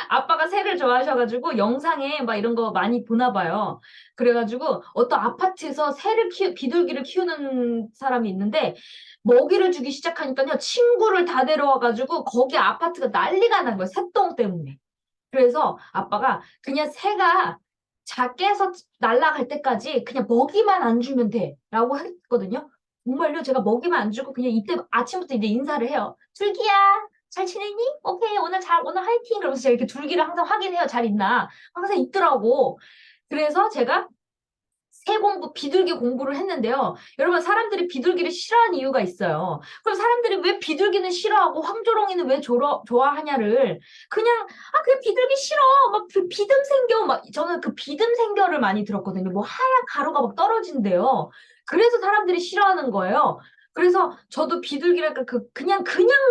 아빠가 새를 좋아하셔가지고 영상에 막 이런 거 많이 보나 봐요. 그래가지고 어떤 아파트에서 비둘기를 키우는 사람이 있는데 먹이를 주기 시작하니까요. 친구를 다 데려와가지고 거기 아파트가 난리가 난 거예요. 새똥 때문에. 그래서 아빠가 그냥 새가 깨서 날아갈 때까지 그냥 먹이만 안 주면 돼. 라고 했거든요. 정말요. 제가 먹이만 안 주고 그냥 이때 아침부터 이제 인사를 해요. 줄기야. 잘 지내니? 오케이. 오늘 화이팅. 그러면서 제가 이렇게 줄기를 항상 확인해요. 잘 있나. 항상 있더라고. 그래서 제가 비둘기 공부를 했는데요. 여러분, 사람들이 비둘기를 싫어하는 이유가 있어요. 그럼 사람들이 왜 비둘기는 싫어하고 황조롱이는 왜 좋아하냐를 그냥 비둘기 싫어. 막 비듬 생겨. 막 저는 그 비듬 생겨를 많이 들었거든요. 뭐 하얀 가루가 막 떨어진대요. 그래서 사람들이 싫어하는 거예요. 그래서 저도 비둘기랄까 그냥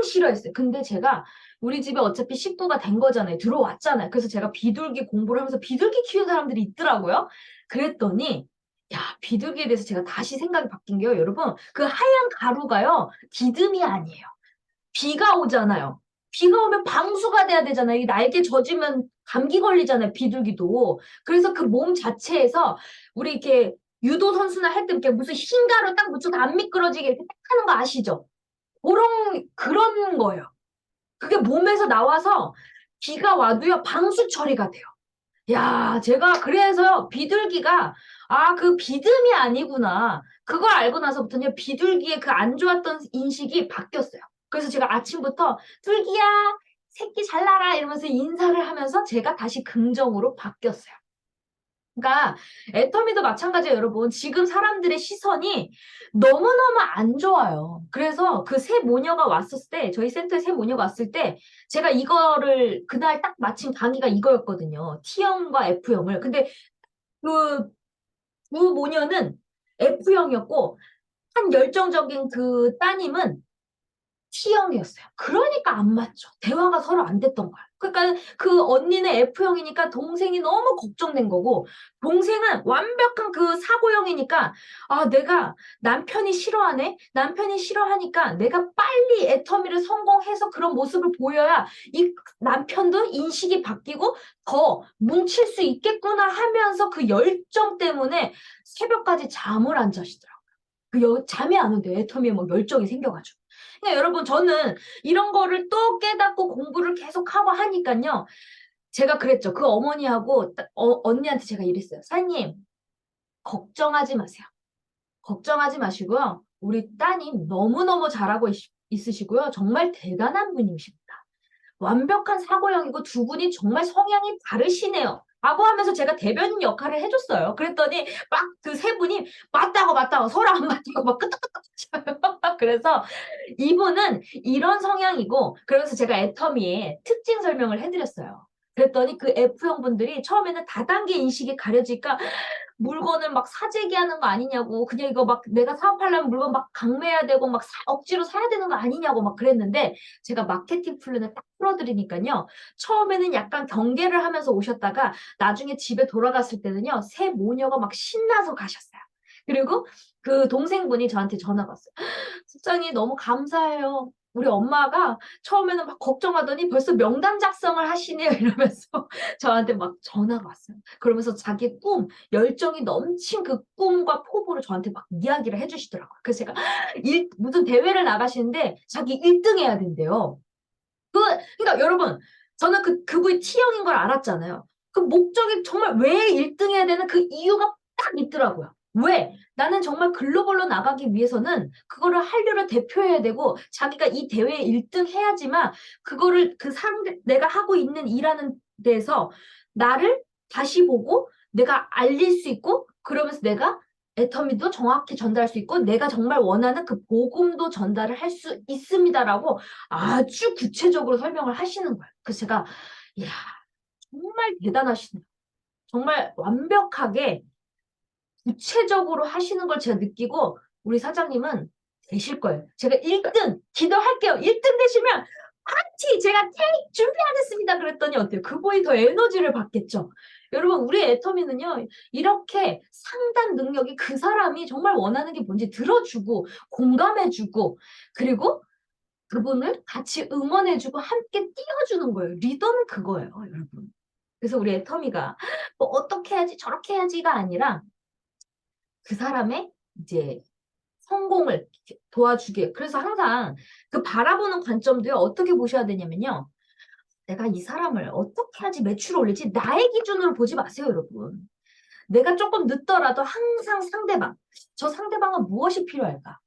싫어했어요. 근데 제가 우리 집에 어차피 식구가 된 거잖아요. 들어왔잖아요. 그래서 제가 비둘기 공부를 하면서 비둘기 키우는 사람들이 있더라고요. 그랬더니 야, 비둘기에 대해서 제가 다시 생각이 바뀐 게요. 여러분, 그 하얀 가루가요. 기듬이 아니에요. 비가 오잖아요. 비가 오면 방수가 돼야 되잖아요. 이 날개 젖으면 감기 걸리잖아요. 비둘기도. 그래서 그 몸 자체에서 우리 이렇게 유도 선수나 할 때 이렇게 무슨 흰 가루 딱 묻혀서 안 미끄러지게 이렇게 딱 하는 거 아시죠? 그런 거예요. 그게 몸에서 나와서 비가 와도요, 방수 처리가 돼요. 야, 제가 그래서요, 비둘기가, 아, 그 비듬이 아니구나. 그걸 알고 나서부터는 비둘기의 그 안 좋았던 인식이 바뀌었어요. 그래서 제가 아침부터, 둘기야, 새끼 잘 날아, 이러면서 인사를 하면서 제가 다시 긍정으로 바뀌었어요. 그러니까 애터미도 마찬가지예요, 여러분. 지금 사람들의 시선이 너무너무 안 좋아요. 그래서 그 새 모녀가 왔었을 때, 저희 센터에 새 모녀가 왔을 때, 제가 이거를 그날 딱 마침 강의가 이거였거든요. T형과 F형을. 근데 그 두 모녀는 F형이었고, 한 열정적인 그 따님은 T형이었어요. 그러니까 안 맞죠. 대화가 서로 안 됐던 거야. 그러니까 그 언니는 F형이니까 동생이 너무 걱정된 거고, 동생은 완벽한 그 사고형이니까, 아, 내가 남편이 싫어하네? 남편이 싫어하니까 내가 빨리 애터미를 성공해서 그런 모습을 보여야 이 남편도 인식이 바뀌고 더 뭉칠 수 있겠구나 하면서 그 열정 때문에 새벽까지 잠을 안 자시더라고요. 잠이 안 온대요. 애터미에 뭐 열정이 생겨가지고. 그러니까 여러분, 저는 이런 거를 또 깨닫고 공부를 계속하고 하니까요. 제가 그랬죠. 그 어머니하고 언니한테 제가 이랬어요. 사장님, 걱정하지 마세요. 걱정하지 마시고요. 우리 따님 너무너무 잘하고 있으시고요. 정말 대단한 분이십니다. 완벽한 사고형이고 두 분이 정말 성향이 다르시네요. 라고 하면서 제가 대변인 역할을 해줬어요. 그랬더니 막 그 세 분이 맞다고 서로 안 맞다고 막 끄덕끄덕 쳐요. 그래서 이분은 이런 성향이고, 그래서 제가 애터미의 특징 설명을 해드렸어요. 그랬더니 그 F형 분들이 처음에는 다단계 인식이 가려지니까 물건을 막 사재기하는 거 아니냐고, 그냥 이거 막 내가 사업하려면 물건 막 강매해야 되고 막 억지로 사야 되는 거 아니냐고 막 그랬는데, 제가 마케팅 플랜을 딱 풀어드리니까요. 처음에는 약간 경계를 하면서 오셨다가 나중에 집에 돌아갔을 때는요, 새 모녀가 막 신나서 가셨어요. 그리고 그 동생분이 저한테 전화가 왔어요. 국장님 너무 감사해요. 우리 엄마가 처음에는 막 걱정하더니 벌써 명단 작성을 하시네요. 이러면서 저한테 막 전화가 왔어요. 그러면서 자기 꿈, 열정이 넘친 그 꿈과 포부를 저한테 막 이야기를 해주시더라고요. 그래서 제가 무슨 대회를 나가시는데 자기 1등 해야 된대요. 그러니까 여러분, 저는 그분이 T형인 걸 알았잖아요. 그 목적이 정말 왜 1등 해야 되는 그 이유가 딱 있더라고요. 왜? 나는 정말 글로벌로 나가기 위해서는 그거를 한류를 대표해야 되고 자기가 이 대회에 1등 해야지만 그거를 그 사람들 내가 하고 있는 일하는 데서 나를 다시 보고 내가 알릴 수 있고 그러면서 내가 애터미도 정확히 전달할 수 있고 내가 정말 원하는 그 복음도 전달을 할 수 있습니다라고 아주 구체적으로 설명을 하시는 거예요. 그래서 제가 이야 정말 대단하시네요. 정말 완벽하게 구체적으로 하시는 걸 제가 느끼고 우리 사장님은 되실 거예요. 제가 1등 기도할게요. 1등 되시면 파티 제가 케이크 준비하겠습니다. 그랬더니 어때요? 그분이 더 에너지를 받겠죠. 여러분 우리 애터미는요. 이렇게 상담 능력이 그 사람이 정말 원하는 게 뭔지 들어주고 공감해주고 그리고 그분을 같이 응원해주고 함께 띄워주는 거예요. 리더는 그거예요, 여러분. 그래서 우리 애터미가 뭐 어떻게 해야지 저렇게 해야지가 아니라 그 사람의 이제 성공을 도와주게. 그래서 항상 그 바라보는 관점도요, 어떻게 보셔야 되냐면요. 내가 이 사람을 어떻게 하지 매출을 올리지? 나의 기준으로 보지 마세요, 여러분. 내가 조금 늦더라도 항상 상대방. 저 상대방은 무엇이 필요할까?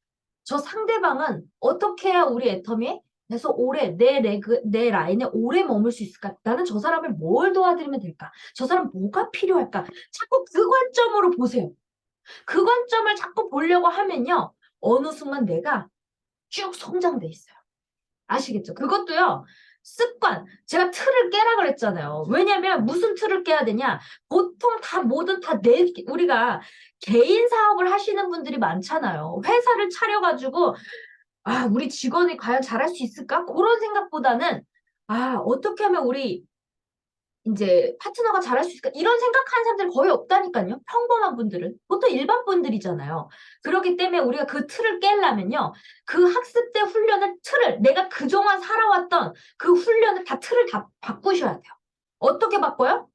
저 상대방은 어떻게 해야 우리 애터미에 그래서 오래 내 라인에 오래 머물 수 있을까? 나는 저 사람을 뭘 도와드리면 될까? 저 사람 뭐가 필요할까? 자꾸 그 관점으로 보세요. 그 관점을 자꾸 보려고 하면요. 어느 순간 내가 쭉 성장돼 있어요. 아시겠죠? 그것도요. 습관. 제가 틀을 깨라 그랬잖아요. 왜냐면 무슨 틀을 깨야 되냐? 보통 다 뭐든 다 우리가 개인 사업을 하시는 분들이 많잖아요. 회사를 차려가지고 아, 우리 직원이 과연 잘할 수 있을까? 그런 생각보다는 아, 어떻게 하면 우리 이제 파트너가 잘할 수 있을까? 이런 생각하는 사람들 거의 없다니까요. 평범한 분들은. 보통 일반 분들이잖아요. 그렇기 때문에 우리가 그 틀을 깨려면요. 그 학습 때 훈련을 틀을 내가 그동안 살아왔던 그 훈련을 다 틀을 다 바꾸셔야 돼요. 어떻게 바꿔요?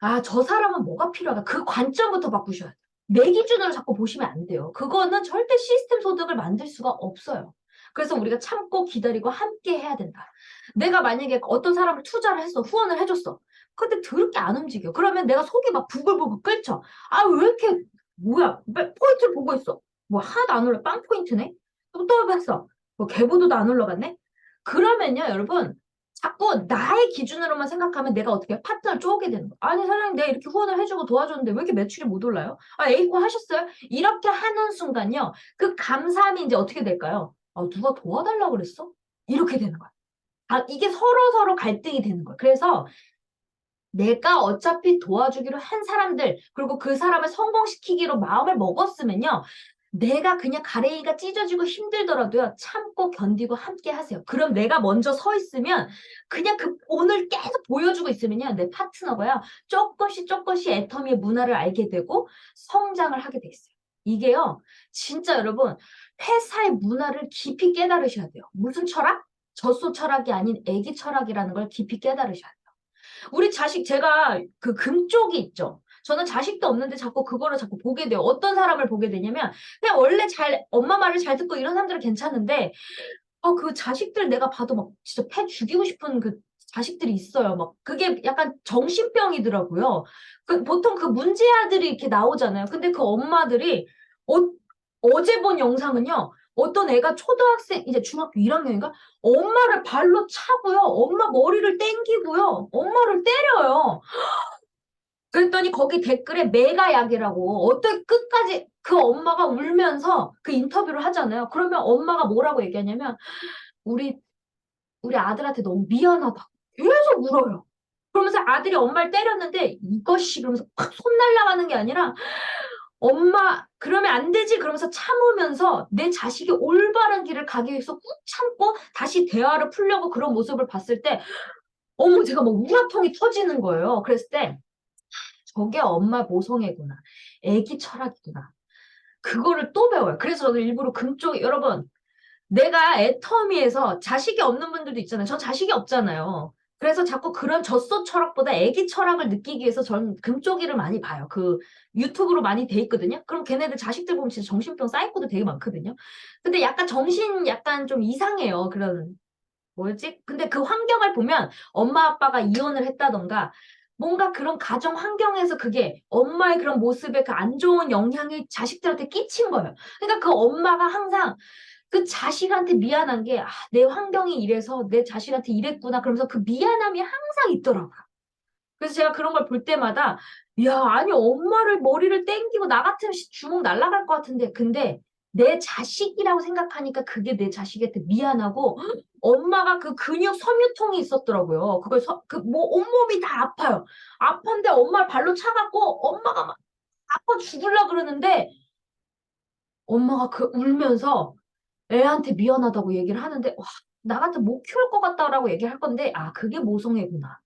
아, 저 사람은 뭐가 필요하다. 그 관점부터 바꾸셔야 돼요. 내 기준으로 자꾸 보시면 안 돼요. 그거는 절대 시스템 소득을 만들 수가 없어요. 그래서 우리가 참고 기다리고 함께 해야 된다. 내가 만약에 어떤 사람을 투자를 했어. 후원을 해줬어. 근데 더럽게 안 움직여. 그러면 내가 속이 막 부글부글 끓죠. 아, 왜 이렇게, 뭐야, 포인트를 보고 있어. 뭐 하나도 안 올라. 빵 포인트네? 또 했어. 뭐 개보도도 안 올라갔네? 그러면요, 여러분. 자꾸 나의 기준으로만 생각하면 내가 어떻게 파트너를 쪼개 되는 거야. 아니, 사장님, 내가 이렇게 후원을 해주고 도와줬는데 왜 이렇게 매출이 못 올라요? 아, A코 하셨어요? 이렇게 하는 순간요, 그 감사함이 이제 어떻게 될까요? 아, 누가 도와달라고 그랬어? 이렇게 되는 거야. 아, 이게 서로 갈등이 되는 거야. 그래서 내가 어차피 도와주기로 한 사람들, 그리고 그 사람을 성공시키기로 마음을 먹었으면요, 내가 그냥 가래이가 찢어지고 힘들더라도요, 참고 견디고 함께 하세요. 그럼 내가 먼저 서 있으면, 그냥 그, 오늘 계속 보여주고 있으면요, 내 파트너가요, 조금씩 애터미의 문화를 알게 되고, 성장을 하게 돼 있어요. 이게요, 진짜 여러분, 회사의 문화를 깊이 깨달으셔야 돼요. 무슨 철학? 젖소 철학이 아닌 애기 철학이라는 걸 깊이 깨달으셔야 돼요. 우리 자식, 제가 그 금쪽이 있죠. 저는 자식도 없는데 자꾸 그거를 자꾸 보게 돼요. 어떤 사람을 보게 되냐면, 그냥 원래 엄마 말을 잘 듣고 이런 사람들은 괜찮은데, 그 자식들 내가 봐도 막 진짜 패 죽이고 싶은 그 자식들이 있어요. 막 그게 약간 정신병이더라고요. 보통 그 문제아들이 이렇게 나오잖아요. 근데 그 엄마들이, 어, 어제 본 영상은요. 어떤 애가 초등학생, 이제 중학교 1학년인가? 엄마를 발로 차고요. 엄마 머리를 땡기고요. 엄마를 때려요. 그랬더니 거기 댓글에 메가약이라고 어떻게 끝까지 그 엄마가 울면서 그 인터뷰를 하잖아요. 그러면 엄마가 뭐라고 얘기하냐면 우리 우리 아들한테 너무 미안하다. 계속 울어요. 그러면서 아들이 엄마를 때렸는데 이것이 그러면서 팍 손 날라가는 게 아니라 엄마 그러면 안 되지 그러면서 참으면서 내 자식이 올바른 길을 가기 위해서 꾹 참고 다시 대화를 풀려고 그런 모습을 봤을 때 어머 제가 막 우라통이 터지는 거예요. 그랬을 때 저게 엄마 모성애구나. 애기 철학이구나. 그거를 또 배워요. 그래서 저는 일부러 금쪽 여러분 내가 애터미에서 자식이 없는 분들도 있잖아요. 전 자식이 없잖아요. 그래서 자꾸 그런 젖소 철학보다 애기 철학을 느끼기 위해서 저는 금쪽이를 많이 봐요. 그 유튜브로 많이 돼 있거든요. 그럼 걔네들 자식들 보면 진짜 정신병 사이코도 되게 많거든요. 근데 약간 정신 약간 좀 이상해요. 그런 뭐였지? 근데 그 환경을 보면 엄마 아빠가 이혼을 했다던가 뭔가 그런 가정 환경에서 그게 엄마의 그런 모습에 그 안 좋은 영향이 자식들한테 끼친 거예요. 그러니까 그 엄마가 항상 그 자식한테 미안한 게, 아, 내 환경이 이래서 내 자식한테 이랬구나. 그러면서 그 미안함이 항상 있더라고요. 그래서 제가 그런 걸 볼 때마다, 야, 아니, 엄마를 머리를 땡기고 나 같으면 주먹 날아갈 것 같은데, 근데 내 자식이라고 생각하니까 그게 내 자식한테 미안하고, 엄마가 그 근육 섬유통이 있었더라고요. 뭐, 온몸이 다 아파요. 아픈데 엄마를 발로 차갖고 엄마가 막 아파 죽을라 그러는데, 엄마가 그 울면서 애한테 미안하다고 얘기를 하는데 와, 나 같으면 못 키울 것 같다라고 얘기할 건데 아 그게 모성애구나.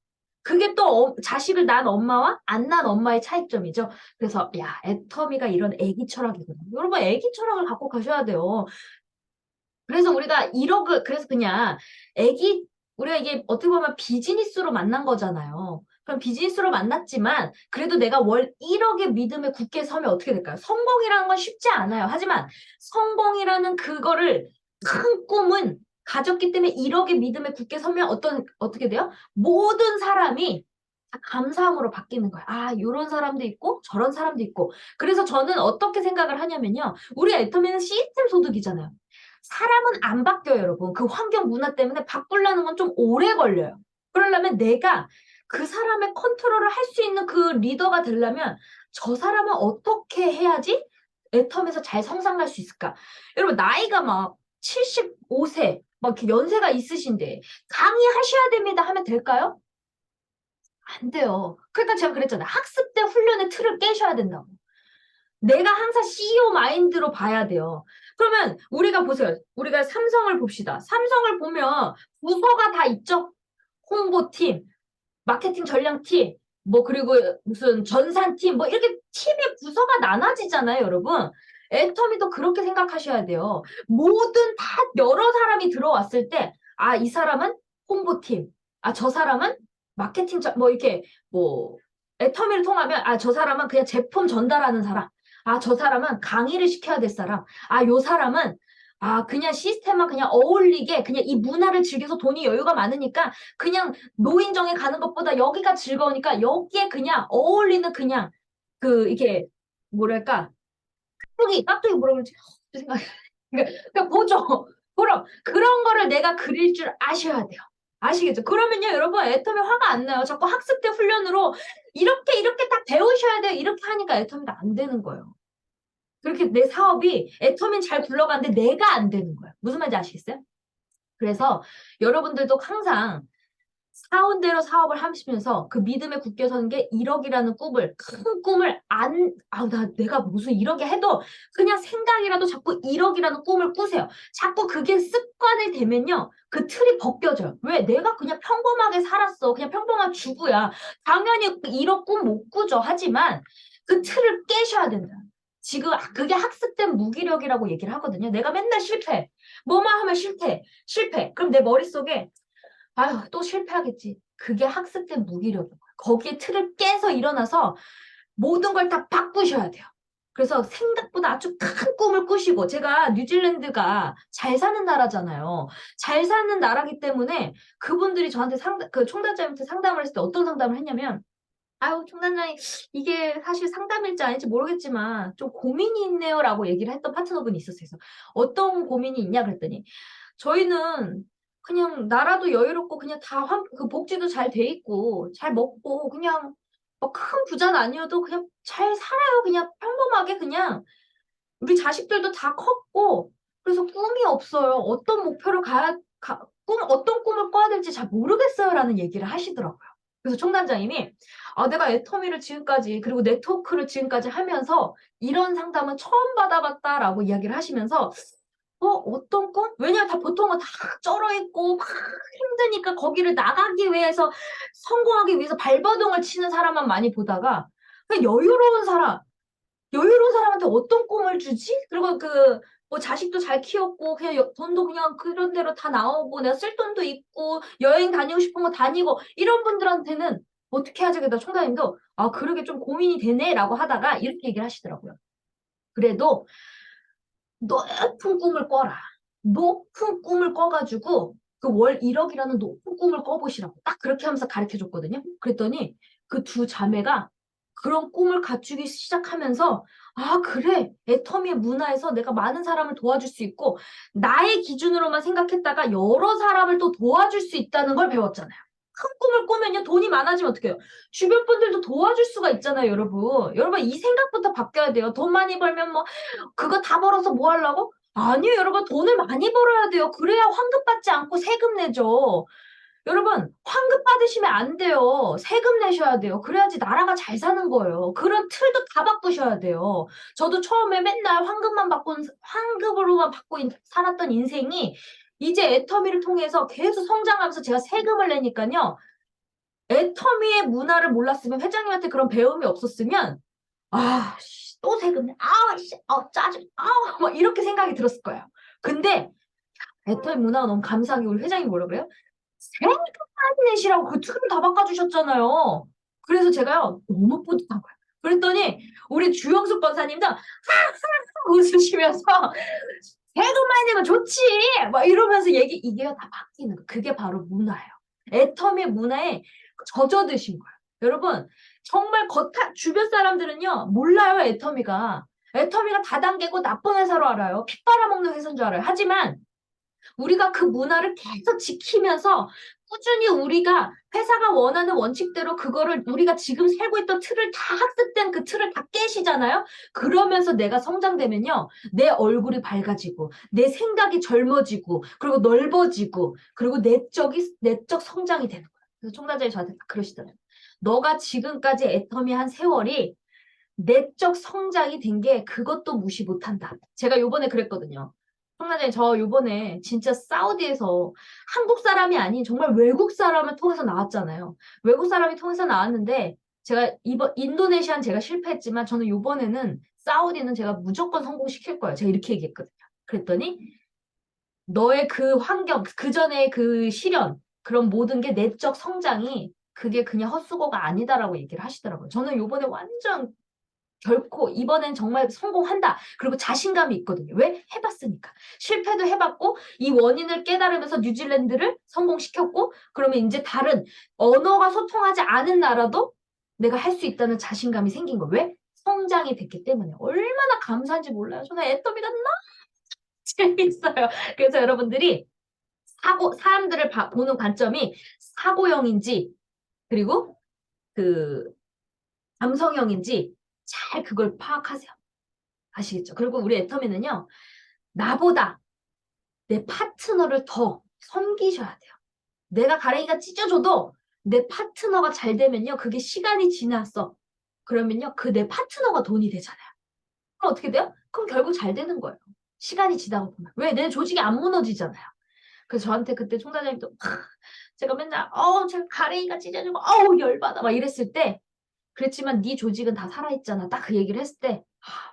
그게 또 자식을 낳은 엄마와 안 낳은 엄마의 차이점이죠. 그래서 야 애터미가 이런 애기 철학이구나. 여러분 애기 철학을 갖고 가셔야 돼요. 그래서 우리가 1억을 그래서 그냥 애기 우리가 이게 어떻게 보면 비즈니스로 만난 거잖아요. 그럼 비즈니스로 만났지만 그래도 내가 월 1억의 믿음에 굳게 서면 어떻게 될까요? 성공이라는 건 쉽지 않아요. 하지만 성공이라는 그거를 큰 꿈은 가졌기 때문에 1억의 믿음에 굳게 서면 어떻게 돼요? 모든 사람이 다 감사함으로 바뀌는 거야. 아, 요런 사람도 있고 저런 사람도 있고. 그래서 저는 어떻게 생각을 하냐면요. 우리 애터미는 시스템 소득이잖아요. 사람은 안 바뀌어요, 여러분. 그 환경 문화 때문에 바꾸려는 건 좀 오래 걸려요. 그러려면 내가 그 사람의 컨트롤을 할 수 있는 그 리더가 되려면 저 사람은 어떻게 해야지 애텀에서 잘 성장할 수 있을까? 여러분, 나이가 막 75세 막 이렇게 연세가 있으신데 강의하셔야 됩니다 하면 될까요? 안 돼요. 그러니까 제가 그랬잖아요. 학습 때 훈련의 틀을 깨셔야 된다고. 내가 항상 CEO 마인드로 봐야 돼요. 그러면 우리가 보세요. 우리가 삼성을 봅시다. 삼성을 보면 부서가 다 있죠? 홍보팀, 마케팅 전략팀, 뭐 그리고 무슨 전산팀, 뭐 이렇게 팀의 부서가 나눠지잖아요, 여러분. 애터미도 그렇게 생각하셔야 돼요. 모든 다 여러 사람이 들어왔을 때, 아, 이 사람은 홍보팀, 아, 저 사람은 마케팅, 뭐 이렇게 뭐 애터미를 통하면, 아, 저 사람은 그냥 제품 전달하는 사람, 아, 저 사람은 강의를 시켜야 될 사람, 아, 요 사람은 아, 그냥 시스템만 그냥 어울리게 그냥 이 문화를 즐겨서 돈이 여유가 많으니까 그냥 노인정에 가는 것보다 여기가 즐거우니까 여기에 그냥 어울리는 그냥 이게 뭐랄까 깍두기 뭐라 그러지? 생각 그러니까 보죠. 그럼 그런 거를 내가 그릴 줄 아셔야 돼요. 아시겠죠? 그러면요, 여러분 애터미 화가 안 나요. 자꾸 학습 때 훈련으로 이렇게 딱 배우셔야 돼요. 이렇게 하니까 애터미가 안 되는 거예요. 그렇게 내 사업이 애터미는 잘 굴러가는데 내가 안 되는 거예요. 무슨 말인지 아시겠어요? 그래서 여러분들도 항상 사원대로 사업을 하시면서 그 믿음에 굳게 서는 게 1억이라는 꿈을, 큰 꿈을 내가 무슨 1억이 해도 그냥 생각이라도 자꾸 1억이라는 꿈을 꾸세요. 자꾸 그게 습관이 되면요. 그 틀이 벗겨져요. 왜? 내가 그냥 평범하게 살았어. 그냥 평범한 주부야. 당연히 1억 꿈 못 꾸죠. 하지만 그 틀을 깨셔야 된다. 지금 그게 학습된 무기력이라고 얘기를 하거든요. 내가 맨날 실패. 뭐만 하면 실패. 그럼 내 머릿속에 아유, 또 실패하겠지. 그게 학습된 무기력인 거야. 거기에 틀을 깨서 일어나서 모든 걸 다 바꾸셔야 돼요. 그래서 생각보다 아주 큰 꿈을 꾸시고, 제가 뉴질랜드가 잘 사는 나라잖아요. 잘 사는 나라기 때문에 그분들이 저한테 그 총단장님한테 상담을 했을 때 어떤 상담을 했냐면, 아유, 총단장님, 이게 사실 상담일지 아닐지 모르겠지만 좀 고민이 있네요라고 얘기를 했던 파트너분이 있었어요. 그래서 어떤 고민이 있냐 그랬더니, 저희는 그냥 나라도 여유롭고 그냥 그 복지도 잘 돼 있고 잘 먹고 그냥 뭐큰 부자는 아니어도 그냥 잘 살아요. 그냥 평범하게 그냥 우리 자식들도 다 컸고 그래서 꿈이 없어요. 어떤 목표를 어떤 꿈을 꿔야 될지 잘 모르겠어요라는 얘기를 하시더라고요. 그래서 총단장님이 아, 내가 애터미를 지금까지 그리고 네트워크를 지금까지 하면서 이런 상담은 처음 받아봤다라고 이야기를 하시면서 어떤 꿈? 왜냐면 다 보통은 다 쩔어 있고 막 힘드니까 거기를 나가기 위해서 성공하기 위해서 발버둥을 치는 사람만 많이 보다가 그냥 여유로운 사람한테 어떤 꿈을 주지? 그리고 뭐 자식도 잘 키웠고 그냥 돈도 그냥 그런 대로 다 나오고 내가 쓸 돈도 있고 여행 다니고 싶은 거 다니고 이런 분들한테는 어떻게 하지? 그다 총장님도 아, 그러게 좀 고민이 되네라고 하다가 이렇게 얘기를 하시더라고요. 그래도 높은 꿈을 꿔라. 높은 꿈을 꿔가지고 그 월 1억이라는 높은 꿈을 꿔보시라고 딱 그렇게 하면서 가르쳐 줬거든요. 그랬더니 그 두 자매가 그런 꿈을 갖추기 시작하면서 아, 그래. 애터미의 문화에서 내가 많은 사람을 도와줄 수 있고 나의 기준으로만 생각했다가 여러 사람을 또 도와줄 수 있다는 걸 배웠잖아요. 큰 꿈을 꾸면요, 돈이 많아지면 어떡해요? 주변 분들도 도와줄 수가 있잖아요, 여러분. 여러분, 이 생각부터 바뀌어야 돼요. 돈 많이 벌면 뭐 그거 다 벌어서 뭐 하려고? 아니요, 여러분. 돈을 많이 벌어야 돼요. 그래야 환급 받지 않고 세금 내죠. 여러분, 환급 받으시면 안 돼요. 세금 내셔야 돼요. 그래야지 나라가 잘 사는 거예요. 그런 틀도 다 바꾸셔야 돼요. 저도 처음에 맨날 환급으로만 받고 살았던 인생이 이제 애터미를 통해서 계속 성장하면서 제가 세금을 내니까요. 애터미의 문화를 몰랐으면 회장님한테 그런 배움이 없었으면 아, 씨, 또 세금 내. 아, 씨, 짜증. 막 이렇게 생각이 들었을 거예요. 근데 애터미 문화가 너무 감사하게 우리 회장이 뭐라 그래요? 세금 많이 내시라고 그 틀을 다 바꿔주셨잖아요. 그래서 제가요 너무 뿌듯한 거예요. 그랬더니 우리 주영숙 권사님도 하하하 웃으시면서 세금 많이 내면 좋지. 막 이러면서 이게 다 바뀌는 거. 그게 바로 문화예요. 애터미 문화에 젖어드신 거예요. 여러분 정말 주변 사람들은요 몰라요. 애터미가 다단계고 나쁜 회사로 알아요. 피 빨아먹는 회사인 줄 알아요. 하지만 우리가 그 문화를 계속 지키면서 꾸준히 우리가 회사가 원하는 원칙대로 그거를 우리가 지금 살고 있던 틀을 다 학습된 그 틀을 다 깨시잖아요. 그러면서 내가 성장되면요. 내 얼굴이 밝아지고 내 생각이 젊어지고 그리고 넓어지고 그리고 내적 성장이 되는 거예요. 그래서 총괄자님 저한테 그러시더라고요. 너가 지금까지 애터미한 세월이 내적 성장이 된 게 그것도 무시 못한다. 제가 요번에 그랬거든요. 청라장님 저 요번에 진짜 사우디에서 한국 사람이 아닌 정말 외국 사람을 통해서 나왔잖아요. 외국 사람이 통해서 나왔는데 제가 이번 인도네시아는 제가 실패했지만 저는 요번에는 사우디는 제가 무조건 성공시킬 거예요. 제가 이렇게 얘기했거든요. 그랬더니 너의 그 환경, 그 전에 그 시련, 그런 모든 게 내적 성장이 그게 그냥 헛수고가 아니다라고 얘기를 하시더라고요. 저는 요번에 완전 결코 이번엔 정말 성공한다. 그리고 자신감이 있거든요. 왜? 해봤으니까. 실패도 해봤고 이 원인을 깨달으면서 뉴질랜드를 성공시켰고 그러면 이제 다른 언어가 소통하지 않은 나라도 내가 할 수 있다는 자신감이 생긴 거. 왜? 성장이 됐기 때문에. 얼마나 감사한지 몰라요. 저는 애터미가 너무 재밌어요. 그래서 여러분들이 사람들을 보는 관점이 사고형인지 그리고 그 감성형인지 잘 그걸 파악하세요. 아시겠죠? 그리고 우리 애터미는요, 나보다 내 파트너를 더 섬기셔야 돼요. 내가 가랭이가 찢어져도 내 파트너가 잘 되면요, 그게 시간이 지났어. 그러면요, 그 내 파트너가 돈이 되잖아요. 그럼 어떻게 돼요? 그럼 결국 잘 되는 거예요. 시간이 지나고 보면. 왜? 내 조직이 안 무너지잖아요. 그래서 저한테 그때 총사장님도 제가 맨날 제가 가랭이가 찢어지고 열받아 막 이랬을 때 그랬지만 네 조직은 다 살아있잖아. 딱 그 얘기를 했을 때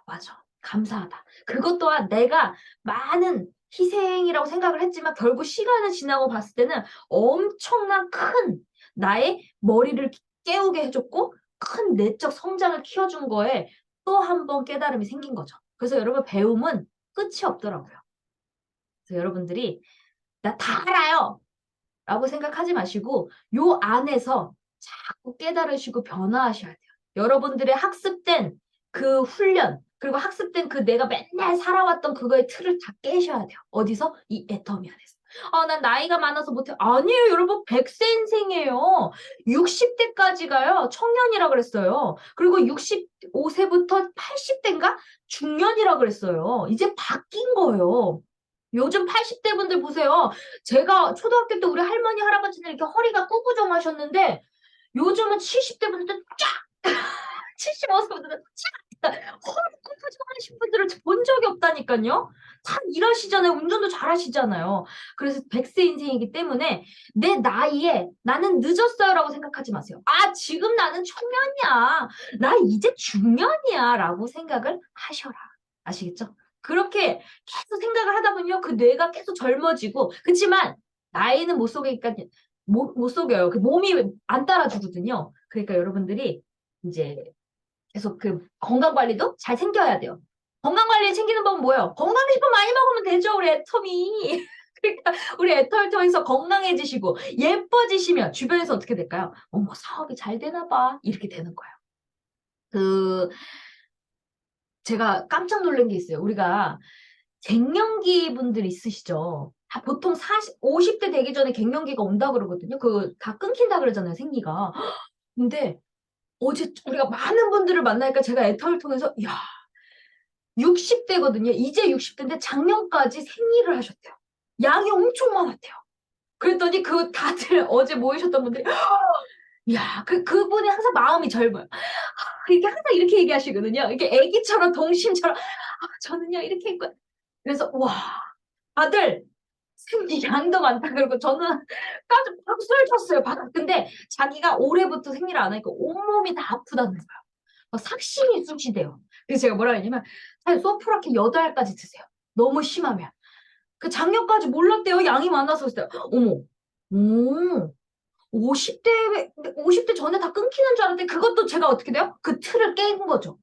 맞아. 감사하다. 그것 또한 내가 많은 희생이라고 생각을 했지만 결국 시간을 지나고 봤을 때는 엄청난 큰 나의 머리를 깨우게 해줬고 큰 내적 성장을 키워준 거에 또 한 번 깨달음이 생긴 거죠. 그래서 여러분 배움은 끝이 없더라고요. 그래서 여러분들이 나 다 알아요. 라고 생각하지 마시고 요 안에서 자꾸 깨달으시고 변화하셔야 돼요. 여러분들의 학습된 그 훈련 그리고 학습된 그 내가 맨날 살아왔던 그거의 틀을 다 깨셔야 돼요. 어디서? 이 애터미 안에서. 난 나이가 많아서 못해. 아니에요, 여러분. 100세 인생이에요. 60대까지가요. 청년이라 그랬어요. 그리고 65세부터 80대인가? 중년이라 그랬어요. 이제 바뀐 거예요. 요즘 80대 분들 보세요. 제가 초등학교 때 우리 할머니, 할아버지들 이렇게 허리가 꾸부정하셨는데 요즘은 70대 분들도 쫙! 75세 분들은 쫙! 허리 꾸부정하신 분들을 본 적이 없다니까요. 다 일하시잖아요. 운전도 잘하시잖아요. 그래서 100세 인생이기 때문에 내 나이에 나는 늦었어요라고 생각하지 마세요. 지금 나는 청년이야. 나 이제 중년이야. 라고 생각을 하셔라. 아시겠죠? 그렇게 계속 생각을 하다 보면요. 그 뇌가 계속 젊어지고 그치만 나이는 못 속이니까 못 속여요. 그 몸이 안 따라주거든요. 그러니까 여러분들이 이제 계속 그 건강 관리도 잘 챙겨야 돼요. 건강 관리 챙기는 법은 뭐예요? 건강식품 많이 먹으면 되죠, 우리 애터미. 그러니까 우리 애터미 통해서 건강해지시고 예뻐지시면 주변에서 어떻게 될까요? 어머, 사업이 잘 되나 봐. 이렇게 되는 거예요. 제가 깜짝 놀란 게 있어요. 우리가 갱년기 분들 있으시죠? 보통 50대 되기 전에 갱년기가 온다 그러거든요. 다 끊긴다 그러잖아요, 생리가. 근데 어제 우리가 많은 분들을 만나니까 제가 애터미를 통해서 60대거든요. 이제 60대인데 작년까지 생리를 하셨대요. 양이 엄청 많았대요. 그랬더니 다들 어제 모이셨던 분들이 그분이 항상 마음이 젊어요. 이렇게 항상 이렇게 얘기하시거든요. 이렇게 애기처럼 동심처럼 저는요 이렇게 했고 그래서 다들 생리 양도 많다 그러고 저는 박수를 쳤어요. 근데 자기가 올해부터 생리를 안 하니까 온몸이 다 아프다는 거예요. 삭신이 쑤시대요. 그래서 제가 뭐라 했냐면 소프라킨 8알까지 드세요. 너무 심하면. 작년까지 몰랐대요. 양이 많아서. 그랬어요. 어머, 50대 전에 다 끊기는 줄 알았는데 그것도 제가 어떻게 돼요? 그 틀을 깬 거죠.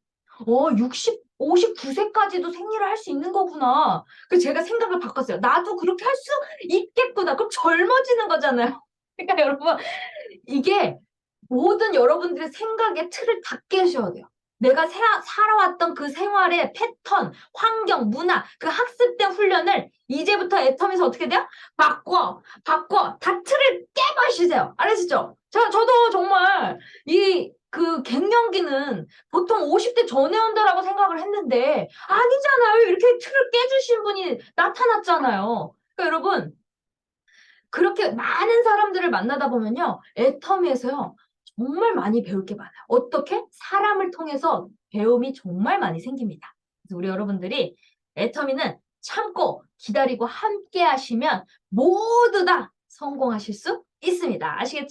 59세까지도 생리를 할 수 있는 거구나. 그래서 제가 생각을 바꿨어요. 나도 그렇게 할 수 있겠구나. 그럼 젊어지는 거잖아요. 그러니까 여러분 이게 모든 여러분들의 생각의 틀을 다 깨셔야 돼요. 내가 살아왔던 그 생활의 패턴, 환경, 문화, 그 학습된 훈련을 이제부터 애텀에서 어떻게 돼요? 바꿔. 다 틀을 깨고 하시세요. 알으시죠? 저도 정말 그 갱년기는 보통 50대 전에 온다라고 생각을 했는데 아니잖아요. 이렇게 틀을 깨주신 분이 나타났잖아요. 그러니까 여러분, 그렇게 많은 사람들을 만나다 보면요. 애터미에서요. 정말 많이 배울 게 많아요. 어떻게? 사람을 통해서 배움이 정말 많이 생깁니다. 그래서 우리 여러분들이 애터미는 참고 기다리고 함께 하시면 모두 다 성공하실 수 있습니다. 아시겠죠?